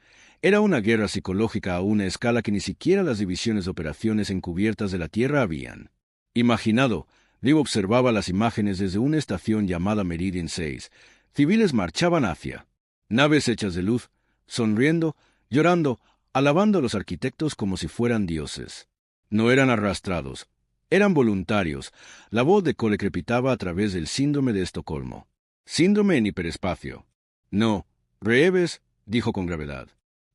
Era una guerra psicológica a una escala que ni siquiera las divisiones de operaciones encubiertas de la Tierra habían imaginado. Liv observaba las imágenes desde una estación llamada Meridian 6. Civiles marchaban hacia naves hechas de luz, sonriendo, llorando, alabando a los arquitectos como si fueran dioses. No eran arrastrados, eran voluntarios. La voz de Cole crepitaba a través del síndrome de Estocolmo. Síndrome en hiperespacio. No, Reeves, dijo con gravedad.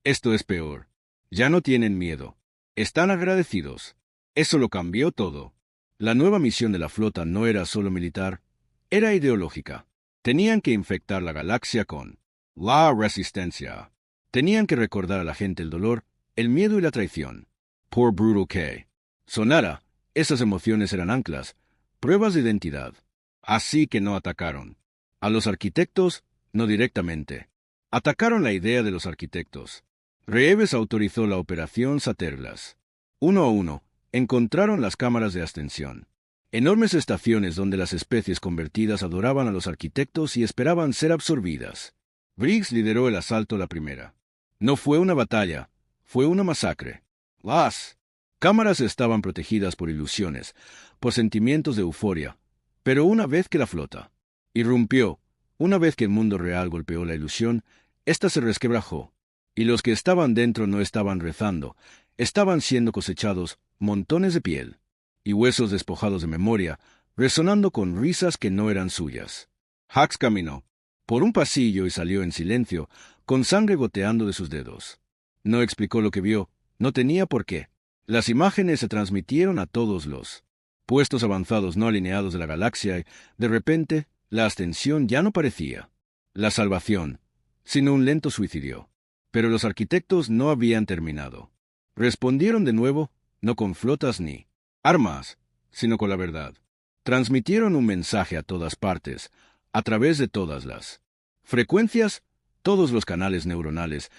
Esto es peor. Ya no tienen miedo. Están agradecidos. Eso lo cambió todo. La nueva misión de la flota no era solo militar, era ideológica. Tenían que infectar la galaxia con la resistencia. Tenían que recordar a la gente el dolor, el miedo y la traición. Por brutal que sonara, esas emociones eran anclas, pruebas de identidad. Así que no atacaron a los arquitectos, no directamente. Atacaron la idea de los arquitectos. Reeves autorizó la operación Saterlas. Uno a uno, encontraron las cámaras de ascensión. Enormes estaciones donde las especies convertidas adoraban a los arquitectos y esperaban ser absorbidas. Briggs lideró el asalto la primera. No fue una batalla, fue una masacre. Las cámaras estaban protegidas por ilusiones, por sentimientos de euforia, pero una vez que la flota irrumpió, una vez que el mundo real golpeó la ilusión, ésta se resquebrajó, y los que estaban dentro no estaban rezando, estaban siendo cosechados montones de piel y huesos despojados de memoria, resonando con risas que no eran suyas. Hax caminó por un pasillo y salió en silencio, con sangre goteando de sus dedos. No explicó lo que vio, no tenía por qué. Las imágenes se transmitieron a todos los puestos avanzados no alineados de la galaxia y, de repente, la ascensión ya no parecía la salvación, sino un lento suicidio. Pero los arquitectos no habían terminado. Respondieron de nuevo, no con flotas ni armas, sino con la verdad. Transmitieron un mensaje a todas partes, a través de todas las frecuencias, todos los canales neuronales,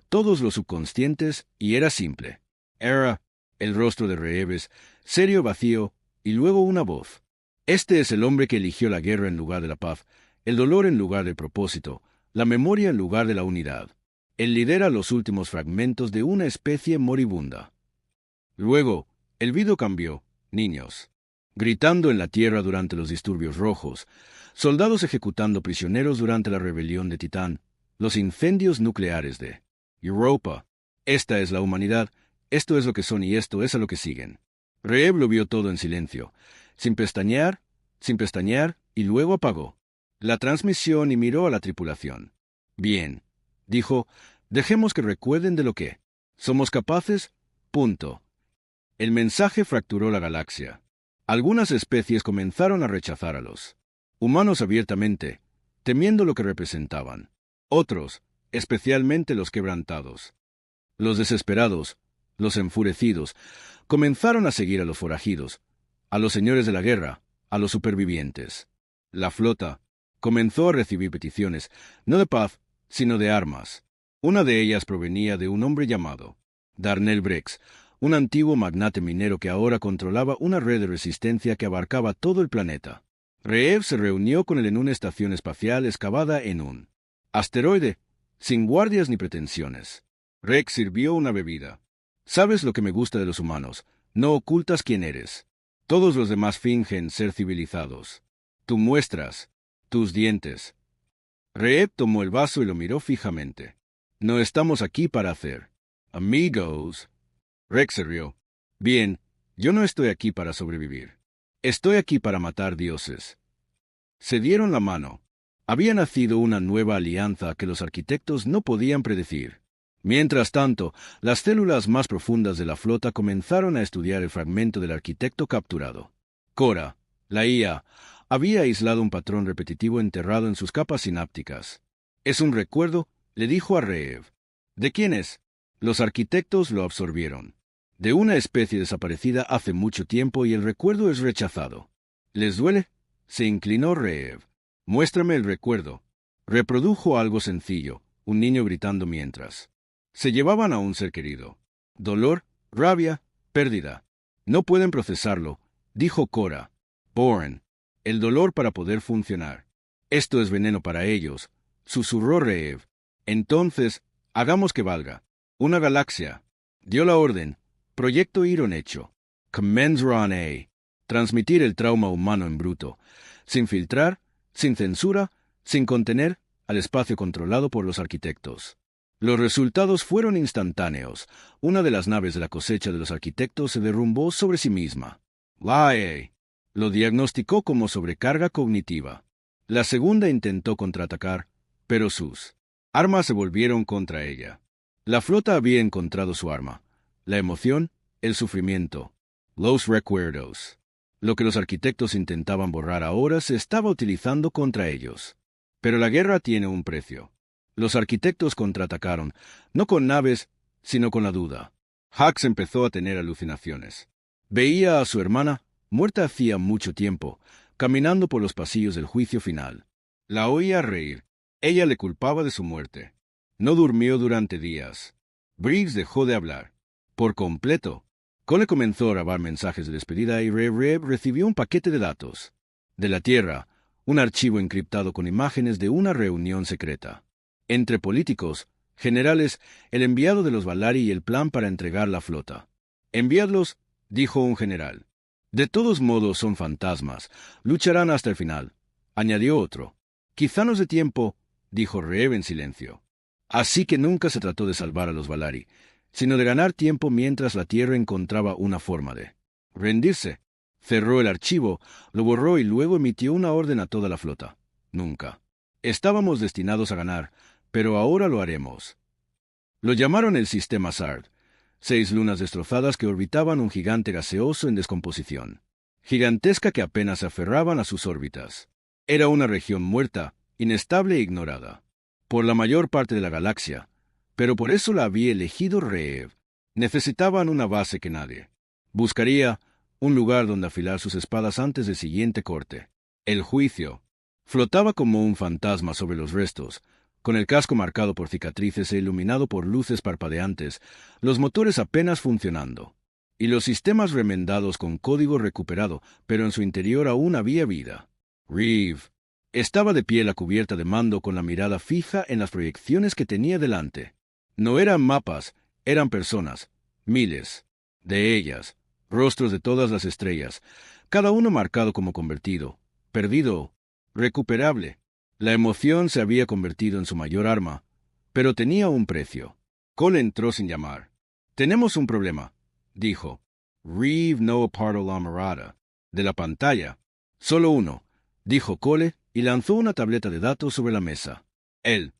todos los subconscientes, y era simple. Era el rostro de Reeves, serio, vacío, y luego una voz. Este es el hombre que eligió la guerra en lugar de la paz, el dolor en lugar del propósito, la memoria en lugar de la unidad. Él lidera los últimos fragmentos de una especie moribunda. Luego, el video cambió, niños gritando en la tierra durante los disturbios rojos, soldados ejecutando prisioneros durante la rebelión de Titán, los incendios nucleares de Europa. Esta es la humanidad, esto es lo que son y esto es a lo que siguen. Reeb lo vio todo en silencio, sin pestañear, y luego apagó la transmisión y miró a la tripulación. Bien, dijo, dejemos que recuerden de lo que somos capaces, punto. El mensaje fracturó la galaxia. Algunas especies comenzaron a rechazar a los humanos abiertamente, temiendo lo que representaban. Otros, especialmente los quebrantados, los desesperados, los enfurecidos, comenzaron a seguir a los forajidos, a los señores de la guerra, a los supervivientes. La flota comenzó a recibir peticiones, no de paz, sino de armas. Una de ellas provenía de un hombre llamado Darnell Brex, un antiguo magnate minero que ahora controlaba una red de resistencia que abarcaba todo el planeta. Reev se reunió con él en una estación espacial excavada en un asteroide, sin guardias ni pretensiones. Rex sirvió una bebida. Sabes lo que me gusta de los humanos, no ocultas quién eres. Todos los demás fingen ser civilizados. Tú muestras tus dientes. Reev tomó el vaso y lo miró fijamente. No estamos aquí para hacer amigos. Rex se rió. Bien, yo no estoy aquí para sobrevivir. Estoy aquí para matar dioses. Se dieron la mano. Había nacido una nueva alianza que los arquitectos no podían predecir. Mientras tanto, las células más profundas de la flota comenzaron a estudiar el fragmento del arquitecto capturado. Cora, la IA, había aislado un patrón repetitivo enterrado en sus capas sinápticas. «Es un recuerdo», le dijo a Reev. «¿De quién es?» Los arquitectos lo absorbieron. «De una especie desaparecida hace mucho tiempo y el recuerdo es rechazado». «¿Les duele?» Se inclinó Reev. «Muéstrame el recuerdo». Reprodujo algo sencillo, un niño gritando mientras. Se llevaban a un ser querido. Dolor, rabia, pérdida. «No pueden procesarlo», dijo Cora. «Boren. El dolor para poder funcionar. Esto es veneno para ellos», susurró Reev. «Entonces, hagamos que valga. Una galaxia». Dio la orden. Proyecto Iron hecho. Commensura A. Transmitir el trauma humano en bruto. Sin filtrar, sin censura, sin contener, al espacio controlado por los arquitectos. Los resultados fueron instantáneos. Una de las naves de la cosecha de los arquitectos se derrumbó sobre sí misma. La A. Lo diagnosticó como sobrecarga cognitiva. La segunda intentó contraatacar, pero sus armas se volvieron contra ella. La flota había encontrado su arma. La emoción, el sufrimiento. Los recuerdos. Lo que los arquitectos intentaban borrar ahora se estaba utilizando contra ellos. Pero la guerra tiene un precio. Los arquitectos contraatacaron, no con naves, sino con la duda. Hax empezó a tener alucinaciones. Veía a su hermana, muerta hacía mucho tiempo, caminando por los pasillos del juicio final. La oía reír. Ella le culpaba de su muerte. No durmió durante días. Briggs dejó de hablar. Por completo. Cole comenzó a grabar mensajes de despedida y Reev recibió un paquete de datos. De la Tierra, un archivo encriptado con imágenes de una reunión secreta. Entre políticos, generales, el enviado de los Valari y el plan para entregar la flota. «Enviadlos», dijo un general. «De todos modos son fantasmas. Lucharán hasta el final», añadió otro. «Quizá nos dé tiempo», dijo Reev en silencio. Así que nunca se trató de salvar a los Valari, sino de ganar tiempo mientras la Tierra encontraba una forma de rendirse. Cerró el archivo, lo borró y luego emitió una orden a toda la flota. Nunca. Estábamos destinados a ganar, pero ahora lo haremos. Lo llamaron el sistema SARD, 6 lunas destrozadas que orbitaban un gigante gaseoso en descomposición. Gigantesca que apenas se aferraban a sus órbitas. Era una región muerta, inestable e ignorada. Por la mayor parte de la galaxia, pero por eso la había elegido Reev. Necesitaban una base que nadie buscaría, un lugar donde afilar sus espadas antes del siguiente corte. El juicio flotaba como un fantasma sobre los restos, con el casco marcado por cicatrices e iluminado por luces parpadeantes, los motores apenas funcionando, y los sistemas remendados con código recuperado, pero en su interior aún había vida. Reev estaba de pie a la cubierta de mando con la mirada fija en las proyecciones que tenía delante. No eran mapas, eran personas, miles de ellas, rostros de todas las estrellas, cada uno marcado como convertido, perdido, recuperable. La emoción se había convertido en su mayor arma, pero tenía un precio. Cole entró sin llamar. «Tenemos un problema», dijo. «Reev no apartó la mirada de la pantalla». «Solo uno», dijo Cole y lanzó una tableta de datos sobre la mesa. El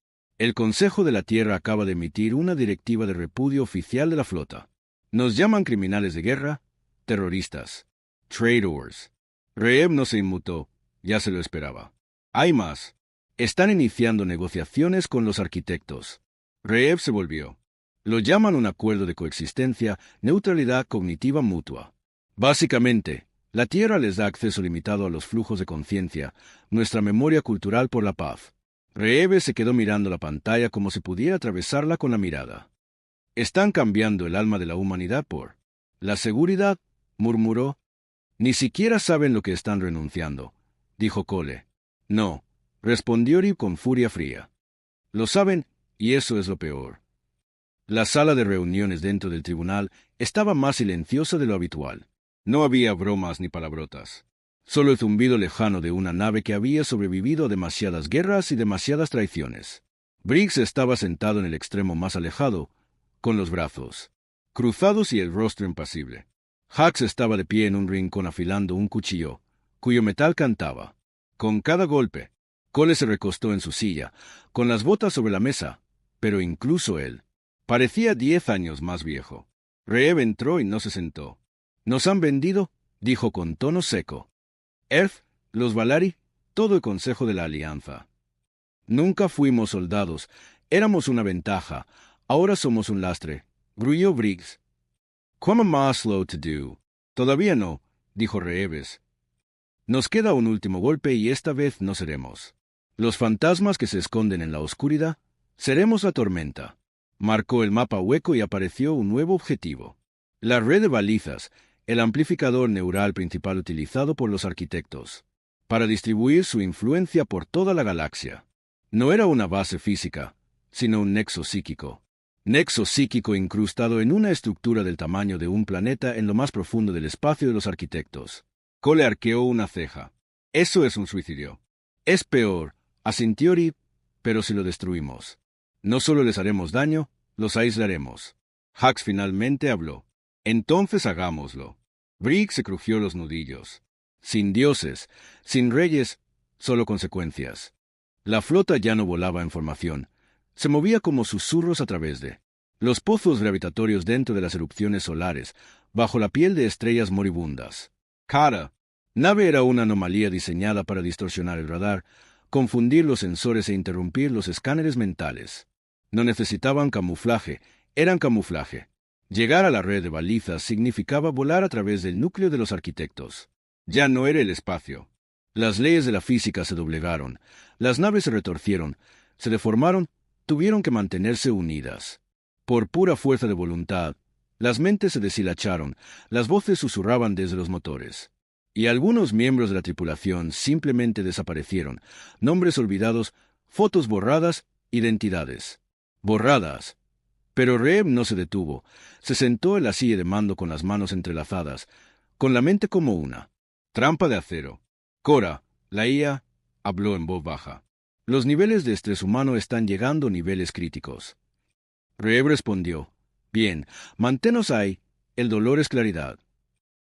Consejo de la Tierra acaba de emitir una directiva de repudio oficial de la flota. Nos llaman criminales de guerra, terroristas, traitors. Reev no se inmutó, ya se lo esperaba. Hay más. Están iniciando negociaciones con los arquitectos. Reev se volvió. Lo llaman un acuerdo de coexistencia, neutralidad cognitiva mutua. Básicamente, la Tierra les da acceso limitado a los flujos de conciencia, nuestra memoria cultural por la paz. Reev se quedó mirando la pantalla como si pudiera atravesarla con la mirada. «Están cambiando el alma de la humanidad por la seguridad», murmuró. «Ni siquiera saben lo que están renunciando», dijo Cole. «No», respondió Reev con furia fría. «Lo saben, y eso es lo peor». La sala de reuniones dentro del tribunal estaba más silenciosa de lo habitual. No había bromas ni palabrotas. Solo el zumbido lejano de una nave que había sobrevivido a demasiadas guerras y demasiadas traiciones. Briggs estaba sentado en el extremo más alejado, con los brazos cruzados y el rostro impasible. Hax estaba de pie en un rincón afilando un cuchillo, cuyo metal cantaba. Con cada golpe, Cole se recostó en su silla, con las botas sobre la mesa, pero incluso él parecía 10 años más viejo. Reeb entró y no se sentó. «Nos han vendido», dijo con tono seco. «Elf, los Valari, todo el consejo de la Alianza. Nunca fuimos soldados, éramos una ventaja, ahora somos un lastre», gruñó Briggs. «¿Cómo más slow to do?» «Todavía no», dijo Reeves. «Nos queda un último golpe y esta vez no seremos los fantasmas que se esconden en la oscuridad, seremos la tormenta». Marcó el mapa hueco y apareció un nuevo objetivo. La red de balizas, el amplificador neural principal utilizado por los arquitectos para distribuir su influencia por toda la galaxia. No era una base física, sino un nexo psíquico. Nexo psíquico incrustado en una estructura del tamaño de un planeta en lo más profundo del espacio de los arquitectos. Cole arqueó una ceja. «Eso es un suicidio». «Es peor», asintió Reeb, «pero si lo destruimos, no solo les haremos daño, los aislaremos». Hux finalmente habló. «Entonces hagámoslo». Briggs se crujió los nudillos. Sin dioses, sin reyes, solo consecuencias. La flota ya no volaba en formación. Se movía como susurros a través de los pozos gravitatorios dentro de las erupciones solares, bajo la piel de estrellas moribundas. Cada nave era una anomalía diseñada para distorsionar el radar, confundir los sensores e interrumpir los escáneres mentales. No necesitaban camuflaje, eran camuflaje. Llegar a la red de balizas significaba volar a través del núcleo de los arquitectos. Ya no era el espacio. Las leyes de la física se doblegaron, las naves se retorcieron, se deformaron, tuvieron que mantenerse unidas. Por pura fuerza de voluntad, las mentes se deshilacharon, las voces susurraban desde los motores. Y algunos miembros de la tripulación simplemente desaparecieron, nombres olvidados, fotos borradas, identidades borradas. Pero Reeb no se detuvo, se sentó en la silla de mando con las manos entrelazadas, con la mente como una trampa de acero. «Cora, la IA», habló en voz baja. «Los niveles de estrés humano están llegando a niveles críticos». Reeb respondió. «Bien, manténos ahí, el dolor es claridad».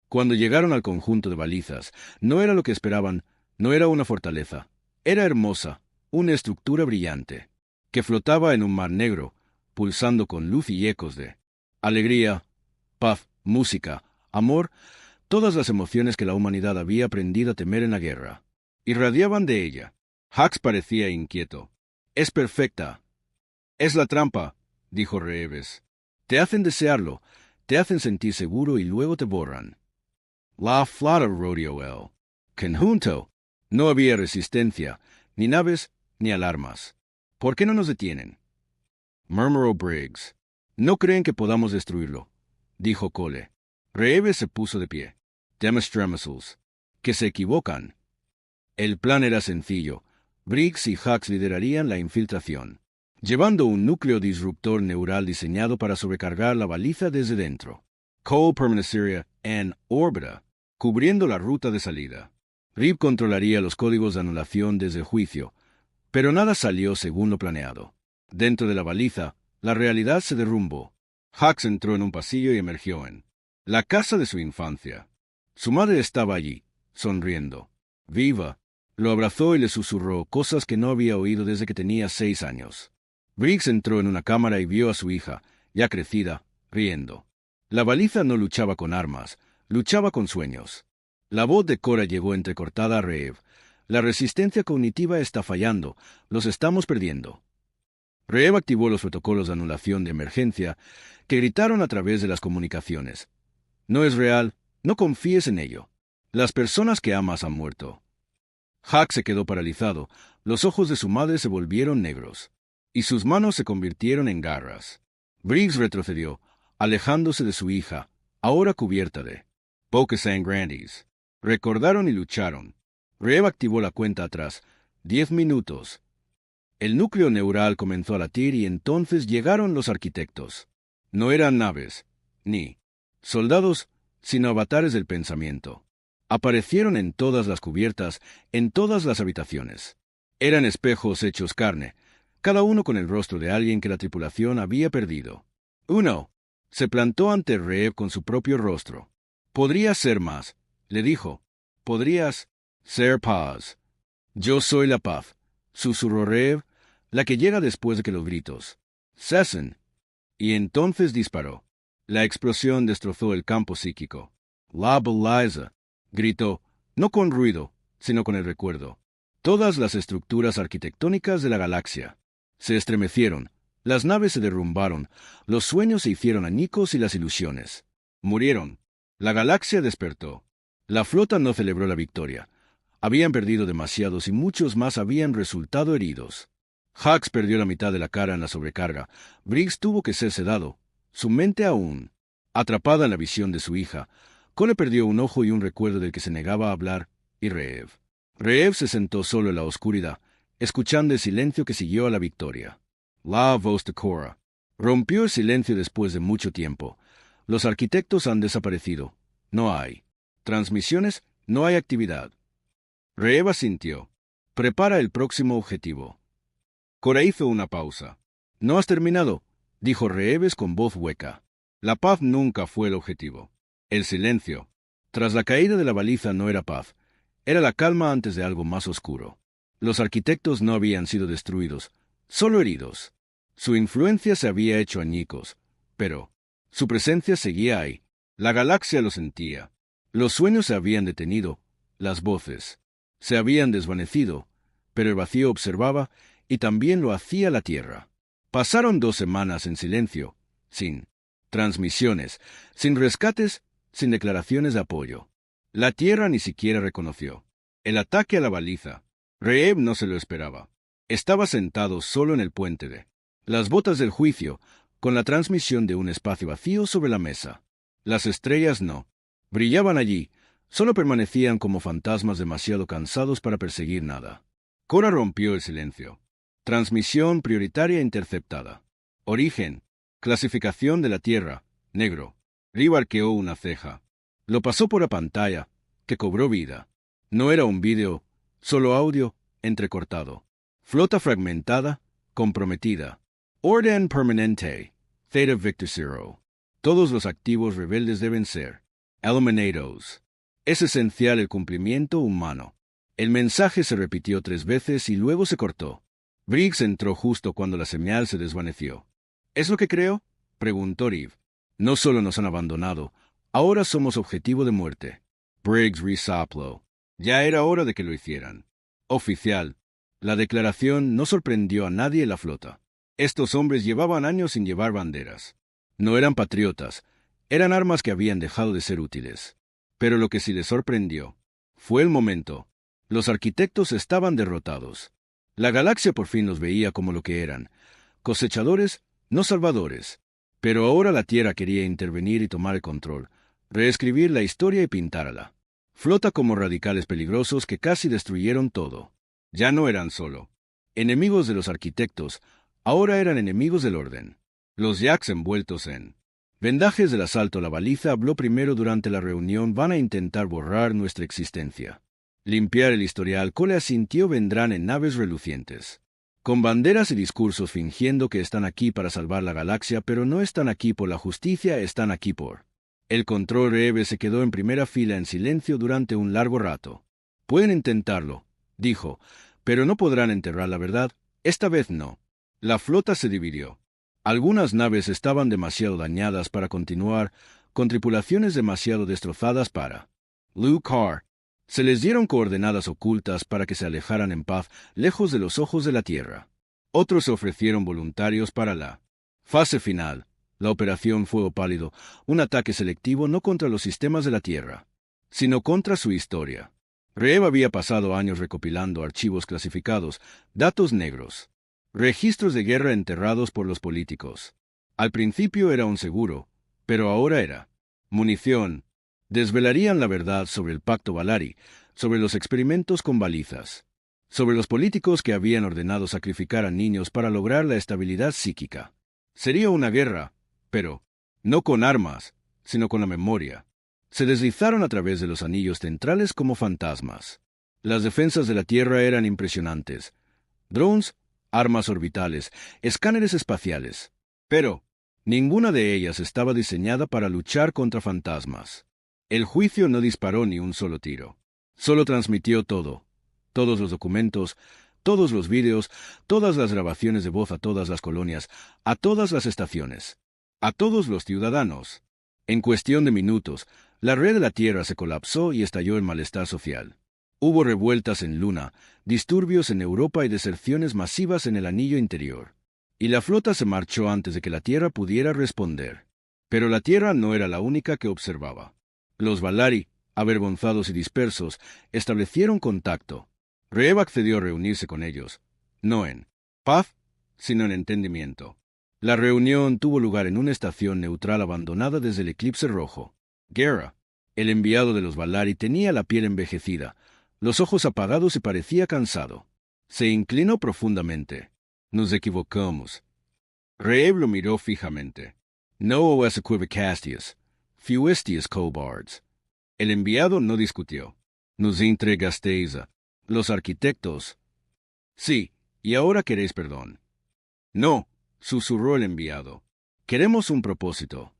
Cuando llegaron al conjunto de balizas, no era lo que esperaban, no era una fortaleza. Era hermosa, una estructura brillante, que flotaba en un mar negro, pulsando con luz y ecos de alegría, paz, música, amor, todas las emociones que la humanidad había aprendido a temer en la guerra. Irradiaban de ella. Hux parecía inquieto. «Es perfecta». «Es la trampa», dijo Reeves. «Te hacen desearlo, te hacen sentir seguro y luego te borran». «La flota rodeó el conjunto». No había resistencia, ni naves, ni alarmas. «¿Por qué no nos detienen?», murmuró Briggs. «No creen que podamos destruirlo», dijo Cole. Reeves se puso de pie. «Demostrémosles que se equivocan». El plan era sencillo. Briggs y Hux liderarían la infiltración, llevando un núcleo disruptor neural diseñado para sobrecargar la baliza desde dentro. Cole permanecería en órbita, cubriendo la ruta de salida. Reeb controlaría los códigos de anulación desde el juicio, pero nada salió según lo planeado. Dentro de la baliza, la realidad se derrumbó. Hux entró en un pasillo y emergió en la casa de su infancia. Su madre estaba allí, sonriendo. «Viva». Lo abrazó y le susurró cosas que no había oído desde que tenía 6 años. Briggs entró en una cámara y vio a su hija, ya crecida, riendo. La baliza no luchaba con armas, luchaba con sueños. La voz de Cora llegó entrecortada a Reeb. «La resistencia cognitiva está fallando, los estamos perdiendo». Reeb activó los protocolos de anulación de emergencia que gritaron a través de las comunicaciones. «No es real, no confíes en ello. Las personas que amas han muerto». Hux se quedó paralizado, los ojos de su madre se volvieron negros, y sus manos se convirtieron en garras. Briggs retrocedió, alejándose de su hija, ahora cubierta de bocas sangrantes. Recordaron y lucharon. Reeb activó la cuenta atrás. 10 minutos. El núcleo neural comenzó a latir y entonces llegaron los arquitectos. No eran naves, ni soldados, sino avatares del pensamiento. Aparecieron en todas las cubiertas, en todas las habitaciones. Eran espejos hechos carne, cada uno con el rostro de alguien que la tripulación había perdido. Uno se plantó ante Reeb con su propio rostro. «Podrías ser más», le dijo. «Podrías ser paz». «Yo soy la paz», susurró Reev, la que llega después de que los gritos. Cesen. Y entonces disparó. La explosión destrozó el campo psíquico. La Beliza, gritó, no con ruido, sino con el recuerdo. Todas las estructuras arquitectónicas de la galaxia se estremecieron, las naves se derrumbaron, los sueños se hicieron añicos y las ilusiones murieron. La galaxia despertó. La flota no celebró la victoria. Habían perdido demasiados y muchos más habían resultado heridos. Hux perdió la mitad de la cara en la sobrecarga. Briggs tuvo que ser sedado, su mente aún atrapada en la visión de su hija. Cole perdió un ojo y un recuerdo del que se negaba a hablar, y Reev. Reev se sentó solo en la oscuridad, escuchando el silencio que siguió a la victoria. La voz de Cora rompió el silencio después de mucho tiempo. Los arquitectos han desaparecido. No hay transmisiones, no hay actividad. Reev asintió. Prepara el próximo objetivo. Cora hizo una pausa. ¿No has terminado?, dijo Reeves con voz hueca. La paz nunca fue el objetivo. El silencio. Tras la caída de la baliza no era paz. Era la calma antes de algo más oscuro. Los arquitectos no habían sido destruidos, solo heridos. Su influencia se había hecho añicos, pero su presencia seguía ahí. La galaxia lo sentía. Los sueños se habían detenido, las voces se habían desvanecido, pero el vacío observaba y también lo hacía la Tierra. Pasaron 2 semanas en silencio, sin transmisiones, sin rescates, sin declaraciones de apoyo. La Tierra ni siquiera reconoció el ataque a la baliza. Reev no se lo esperaba. Estaba sentado solo en el puente de las botas del juicio, con la transmisión de un espacio vacío sobre la mesa. Las estrellas no brillaban allí, solo permanecían como fantasmas demasiado cansados para perseguir nada. Cora rompió el silencio. Transmisión prioritaria interceptada. Origen. Clasificación de la Tierra. Negro. Riva arqueó una ceja. Lo pasó por la pantalla, que cobró vida. No era un vídeo, solo audio, entrecortado. Flota fragmentada, comprometida. Orden permanente. Theta Victor Zero. Todos los activos rebeldes deben ser eliminados. Es esencial el cumplimiento humano. El mensaje se repitió 3 veces y luego se cortó. Briggs entró justo cuando la señal se desvaneció. ¿Es lo que creo?, preguntó Reev. No solo nos han abandonado, ahora somos objetivo de muerte. Briggs resopló. Ya era hora de que lo hicieran. Oficial. La declaración no sorprendió a nadie en la flota. Estos hombres llevaban años sin llevar banderas. No eran patriotas, eran armas que habían dejado de ser útiles. Pero lo que sí les sorprendió fue el momento. Los arquitectos estaban derrotados. La galaxia por fin los veía como lo que eran, cosechadores, no salvadores. Pero ahora la Tierra quería intervenir y tomar el control, reescribir la historia y pintárala. Flota como radicales peligrosos que casi destruyeron todo. Ya no eran solo enemigos de los arquitectos, ahora eran enemigos del orden. Los Yaks envueltos en vendajes del asalto a la baliza habló primero durante la reunión. Van a intentar borrar nuestra existencia. Limpiar el historial. Cole asintió. Vendrán en naves relucientes, con banderas y discursos fingiendo que están aquí para salvar la galaxia, pero no están aquí por la justicia, están aquí por el control. Reeves se quedó en primera fila en silencio durante un largo rato. Pueden intentarlo, dijo, pero no podrán enterrar la verdad. Esta vez no. La flota se dividió. Algunas naves estaban demasiado dañadas para continuar, con tripulaciones demasiado destrozadas para luchar. Se les dieron coordenadas ocultas para que se alejaran en paz, lejos de los ojos de la Tierra. Otros se ofrecieron voluntarios para la fase final. La operación Fuego Pálido, un ataque selectivo no contra los sistemas de la Tierra, sino contra su historia. Reev había pasado años recopilando archivos clasificados, datos negros, registros de guerra enterrados por los políticos. Al principio era un seguro, pero ahora era munición. Desvelarían la verdad sobre el Pacto Valari, sobre los experimentos con balizas, sobre los políticos que habían ordenado sacrificar a niños para lograr la estabilidad psíquica. Sería una guerra, pero no con armas, sino con la memoria. Se deslizaron a través de los anillos centrales como fantasmas. Las defensas de la Tierra eran impresionantes. Drones, armas orbitales, escáneres espaciales. Pero ninguna de ellas estaba diseñada para luchar contra fantasmas. El juicio no disparó ni un solo tiro. Solo transmitió todo. Todos los documentos, Todos los vídeos, todas las grabaciones de voz a todas las colonias, a todas las estaciones, a todos los ciudadanos. En cuestión de minutos, la red de la Tierra se colapsó y estalló en malestar social. Hubo revueltas en Luna, disturbios en Europa y deserciones masivas en el anillo interior. Y la flota se marchó antes de que la Tierra pudiera responder. Pero la Tierra no era la única que observaba. Los Valari, avergonzados y dispersos, establecieron contacto. Reev accedió a reunirse con ellos, no en paz, sino en entendimiento. La reunión tuvo lugar en una estación neutral abandonada desde el eclipse rojo. Gera, el enviado de los Valari, tenía la piel envejecida, los ojos apagados y parecía cansado. Se inclinó profundamente. Nos equivocamos. Reev lo miró fijamente. No os equivocasteis, fuisteis cobards. El enviado no discutió. Nos entregasteis a los arquitectos. Sí, y ahora queréis perdón. No, susurró el enviado. Queremos un propósito.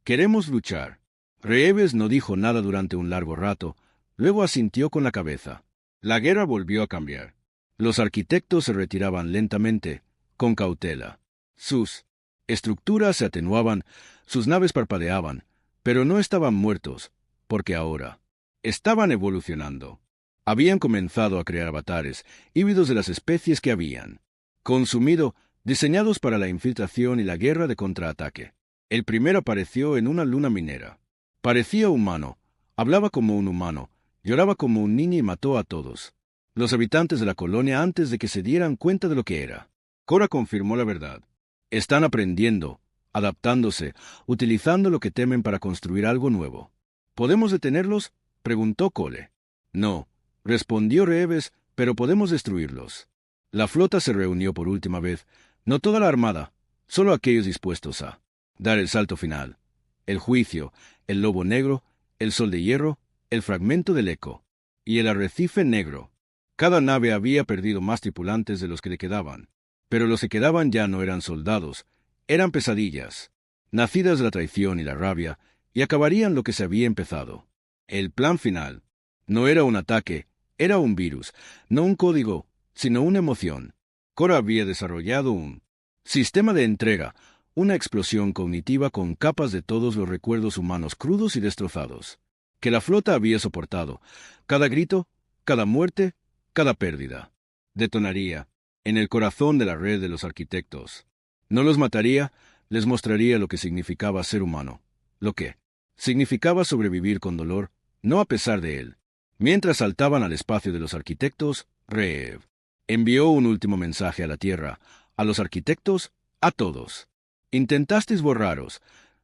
Queremos luchar. Reeves no dijo nada durante un largo rato, luego asintió con la cabeza. La guerra volvió a cambiar. Los arquitectos se retiraban lentamente, con cautela. Sus estructuras se atenuaban, sus naves parpadeaban, pero no estaban muertos, porque ahora estaban evolucionando. Habían comenzado a crear avatares, híbridos de las especies que habían consumido, diseñados para la infiltración y la guerra de contraataque. El primero apareció en una luna minera. Parecía humano, hablaba como un humano, lloraba como un niño y mató a todos los habitantes de la colonia antes de que se dieran cuenta de lo que era. Cora confirmó la verdad. Están aprendiendo, adaptándose, utilizando lo que temen para construir algo nuevo. ¿Podemos detenerlos?, preguntó Cole. No, respondió Reeves, pero podemos destruirlos. La flota se reunió por última vez, no toda la armada, solo aquellos dispuestos a dar el salto final. El juicio, el lobo negro, el sol de hierro, el fragmento del eco y el arrecife negro. Cada nave había perdido más tripulantes de los que le quedaban, pero los que quedaban ya no eran soldados, eran pesadillas, nacidas de la traición y la rabia, y acabarían lo que se había empezado. El plan final no era un ataque, era un virus, no un código, sino una emoción. Cora había desarrollado un sistema de entrega, una explosión cognitiva con capas de todos los recuerdos humanos crudos y destrozados, que la flota había soportado. Cada grito, cada muerte, cada pérdida, detonaría en el corazón de la red de los arquitectos. No los mataría, les mostraría lo que significaba ser humano, lo que significaba sobrevivir con dolor, no a pesar de él. Mientras saltaban al espacio de los arquitectos, Reev envió un último mensaje a la Tierra, a los arquitectos, a todos. Intentasteis borraros,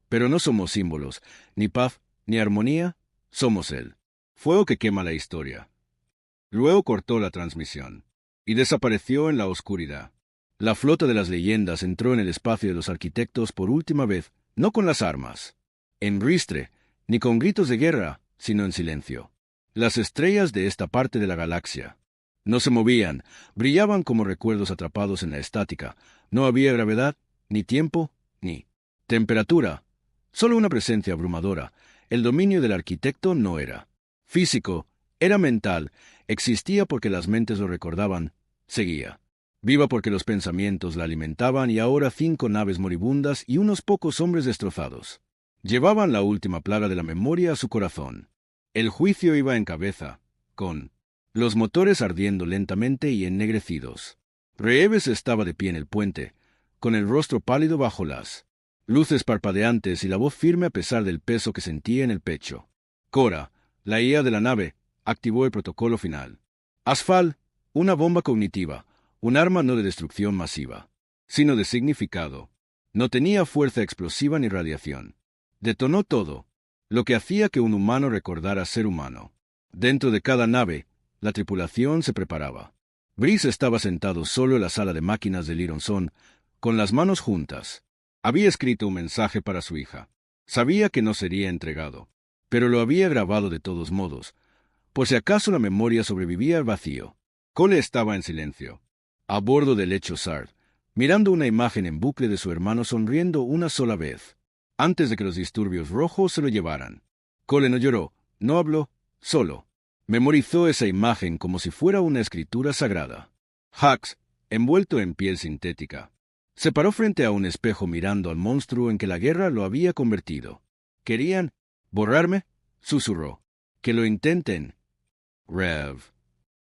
pero no somos símbolos, ni paz, ni armonía, somos él. Fuego que quema la historia. Luego cortó la transmisión y desapareció en la oscuridad. La flota de las leyendas entró en el espacio de los arquitectos por última vez, no con las armas, en ristre, ni con gritos de guerra, sino en silencio. Las estrellas de esta parte de la galaxia no se movían, brillaban como recuerdos atrapados en la estática. No había gravedad, ni tiempo, ni temperatura, solo una presencia abrumadora. El dominio del arquitecto no era físico, era mental, existía porque las mentes lo recordaban, seguía viva porque los pensamientos la alimentaban, y ahora 5 naves moribundas y unos pocos hombres destrozados llevaban la última plaga de la memoria a su corazón. El juicio iba en cabeza, con los motores ardiendo lentamente y ennegrecidos. Reeves estaba de pie en el puente, con el rostro pálido bajo las luces parpadeantes y la voz firme a pesar del peso que sentía en el pecho. Cora, la IA de la nave, activó el protocolo final. Asfal, una bomba cognitiva, un arma no de destrucción masiva, sino de significado. No tenía fuerza explosiva ni radiación. Detonó todo, lo que hacía que un humano recordara ser humano. Dentro de cada nave, la tripulación se preparaba. Brice estaba sentado solo en la sala de máquinas de Lironson, con las manos juntas. Había escrito un mensaje para su hija. Sabía que no sería entregado, pero lo había grabado de todos modos, por si acaso la memoria sobrevivía al vacío. Cole estaba en silencio, a bordo del lecho Sard, mirando una imagen en bucle de su hermano sonriendo una sola vez, antes de que los disturbios rojos se lo llevaran. Cole no lloró, no habló, solo memorizó esa imagen como si fuera una escritura sagrada. Hux, envuelto en piel sintética, se paró frente a un espejo mirando al monstruo en que la guerra lo había convertido. ¿Querían borrarme?, susurró. Que lo intenten. Rev.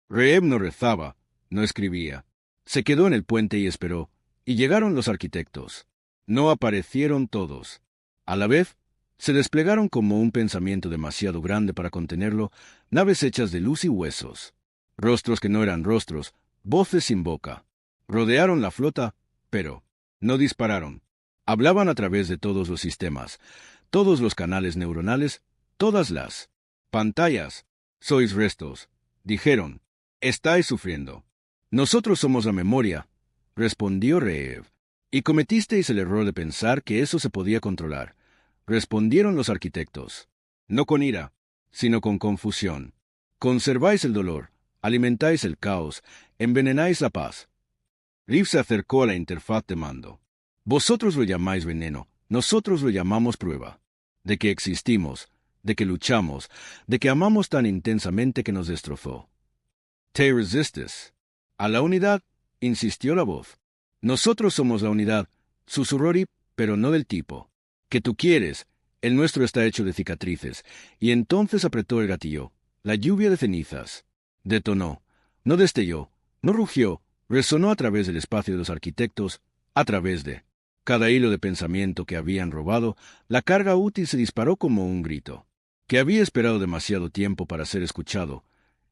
Rev no rezaba, no escribía. Se quedó en el puente y esperó, y llegaron los arquitectos. No aparecieron todos. A la vez, se desplegaron como un pensamiento demasiado grande para contenerlo, naves hechas de luz y huesos. Rostros que no eran rostros, voces sin boca. Rodearon la flota, pero no dispararon. Hablaban a través de todos los sistemas, todos los canales neuronales, todas las pantallas. Sois restos, dijeron. Estáis sufriendo. Nosotros somos la memoria, respondió Reev. Y cometisteis el error de pensar que eso se podía controlar, respondieron los arquitectos. No con ira, sino con confusión. Conserváis el dolor, alimentáis el caos, envenenáis la paz. Reev se acercó a la interfaz de mando. Vosotros lo llamáis veneno, nosotros lo llamamos prueba. De que existimos, de que luchamos, de que amamos tan intensamente que nos destrozó. Te resistes. A la unidad, insistió la voz. Nosotros somos la unidad, susurró Reev, pero no del tipo que tú quieres. El nuestro está hecho de cicatrices. Y entonces apretó el gatillo. La lluvia de cenizas. Detonó. No destelló, no rugió, resonó a través del espacio de los arquitectos, a través de cada hilo de pensamiento que habían robado. La carga útil se disparó como un grito, que había esperado demasiado tiempo para ser escuchado.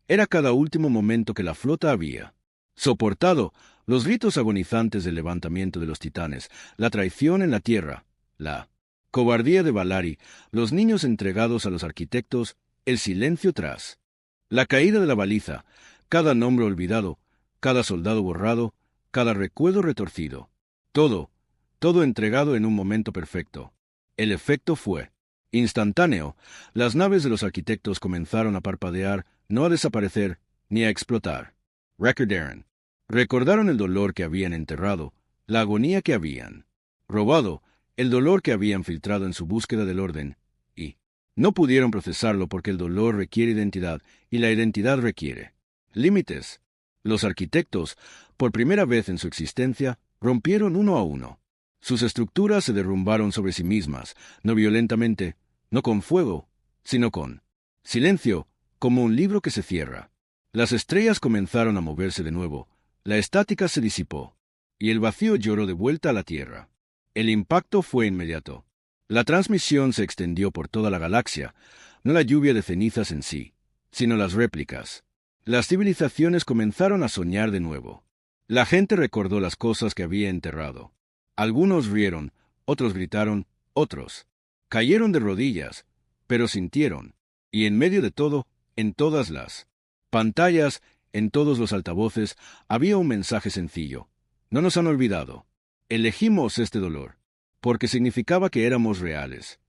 Era cada último momento que la flota había soportado, los gritos agonizantes del levantamiento de los titanes, la traición en la tierra, la cobardía de Valari, los niños entregados a los arquitectos, el silencio tras la caída de la baliza, cada nombre olvidado, cada soldado borrado, cada recuerdo retorcido. Todo entregado en un momento perfecto. El efecto fue instantáneo. Las naves de los arquitectos comenzaron a parpadear, no a desaparecer, ni a explotar. Recordaron. Recordaron el dolor que habían enterrado, la agonía que habían robado, el dolor que habían filtrado en su búsqueda del orden, y no pudieron procesarlo porque el dolor requiere identidad, y la identidad requiere límites. Los arquitectos, por primera vez en su existencia, rompieron uno a uno. Sus estructuras se derrumbaron sobre sí mismas, no violentamente, no con fuego, sino con silencio, como un libro que se cierra. Las estrellas comenzaron a moverse de nuevo, la estática se disipó, y el vacío lloró de vuelta a la Tierra. El impacto fue inmediato. La transmisión se extendió por toda la galaxia, no la lluvia de cenizas en sí, sino las réplicas. Las civilizaciones comenzaron a soñar de nuevo. La gente recordó las cosas que había enterrado. Algunos rieron, otros gritaron, otros cayeron de rodillas, pero sintieron. Y en medio de todo, en todas las pantallas, en todos los altavoces, había un mensaje sencillo. No nos han olvidado. Elegimos este dolor, porque significaba que éramos reales.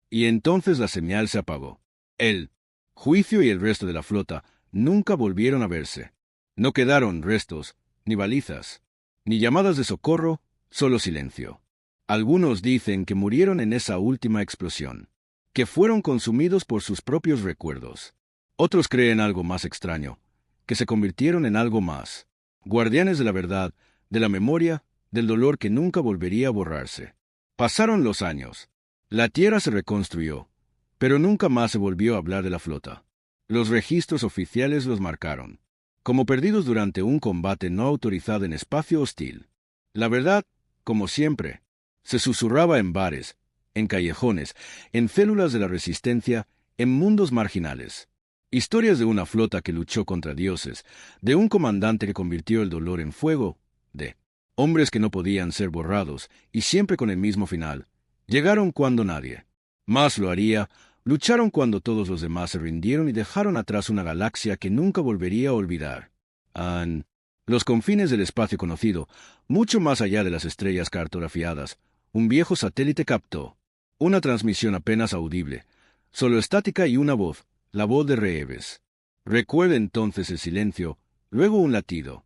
Y entonces la señal se apagó. El juicio y el resto de la flota nunca volvieron a verse. No quedaron restos, ni balizas, ni llamadas de socorro, solo silencio. Algunos dicen que murieron en esa última explosión, que fueron consumidos por sus propios recuerdos. Otros creen algo más extraño, que se convirtieron en algo más, guardianes de la verdad, de la memoria, del dolor que nunca volvería a borrarse. Pasaron los años. La Tierra se reconstruyó, pero nunca más se volvió a hablar de la flota. Los registros oficiales los marcaron como perdidos durante un combate no autorizado en espacio hostil. La verdad, como siempre, se susurraba en bares, en callejones, en células de la resistencia, en mundos marginales. Historias de una flota que luchó contra dioses, de un comandante que convirtió el dolor en fuego, de hombres que no podían ser borrados, y siempre con el mismo final. Llegaron cuando nadie más lo haría, lucharon cuando todos los demás se rindieron y dejaron atrás una galaxia que nunca volvería a olvidar. Los confines del espacio conocido, mucho más allá de las estrellas cartografiadas, un viejo satélite captó una transmisión apenas audible, solo estática y una voz, la voz de Reeves. Recuerda entonces el silencio, luego un latido.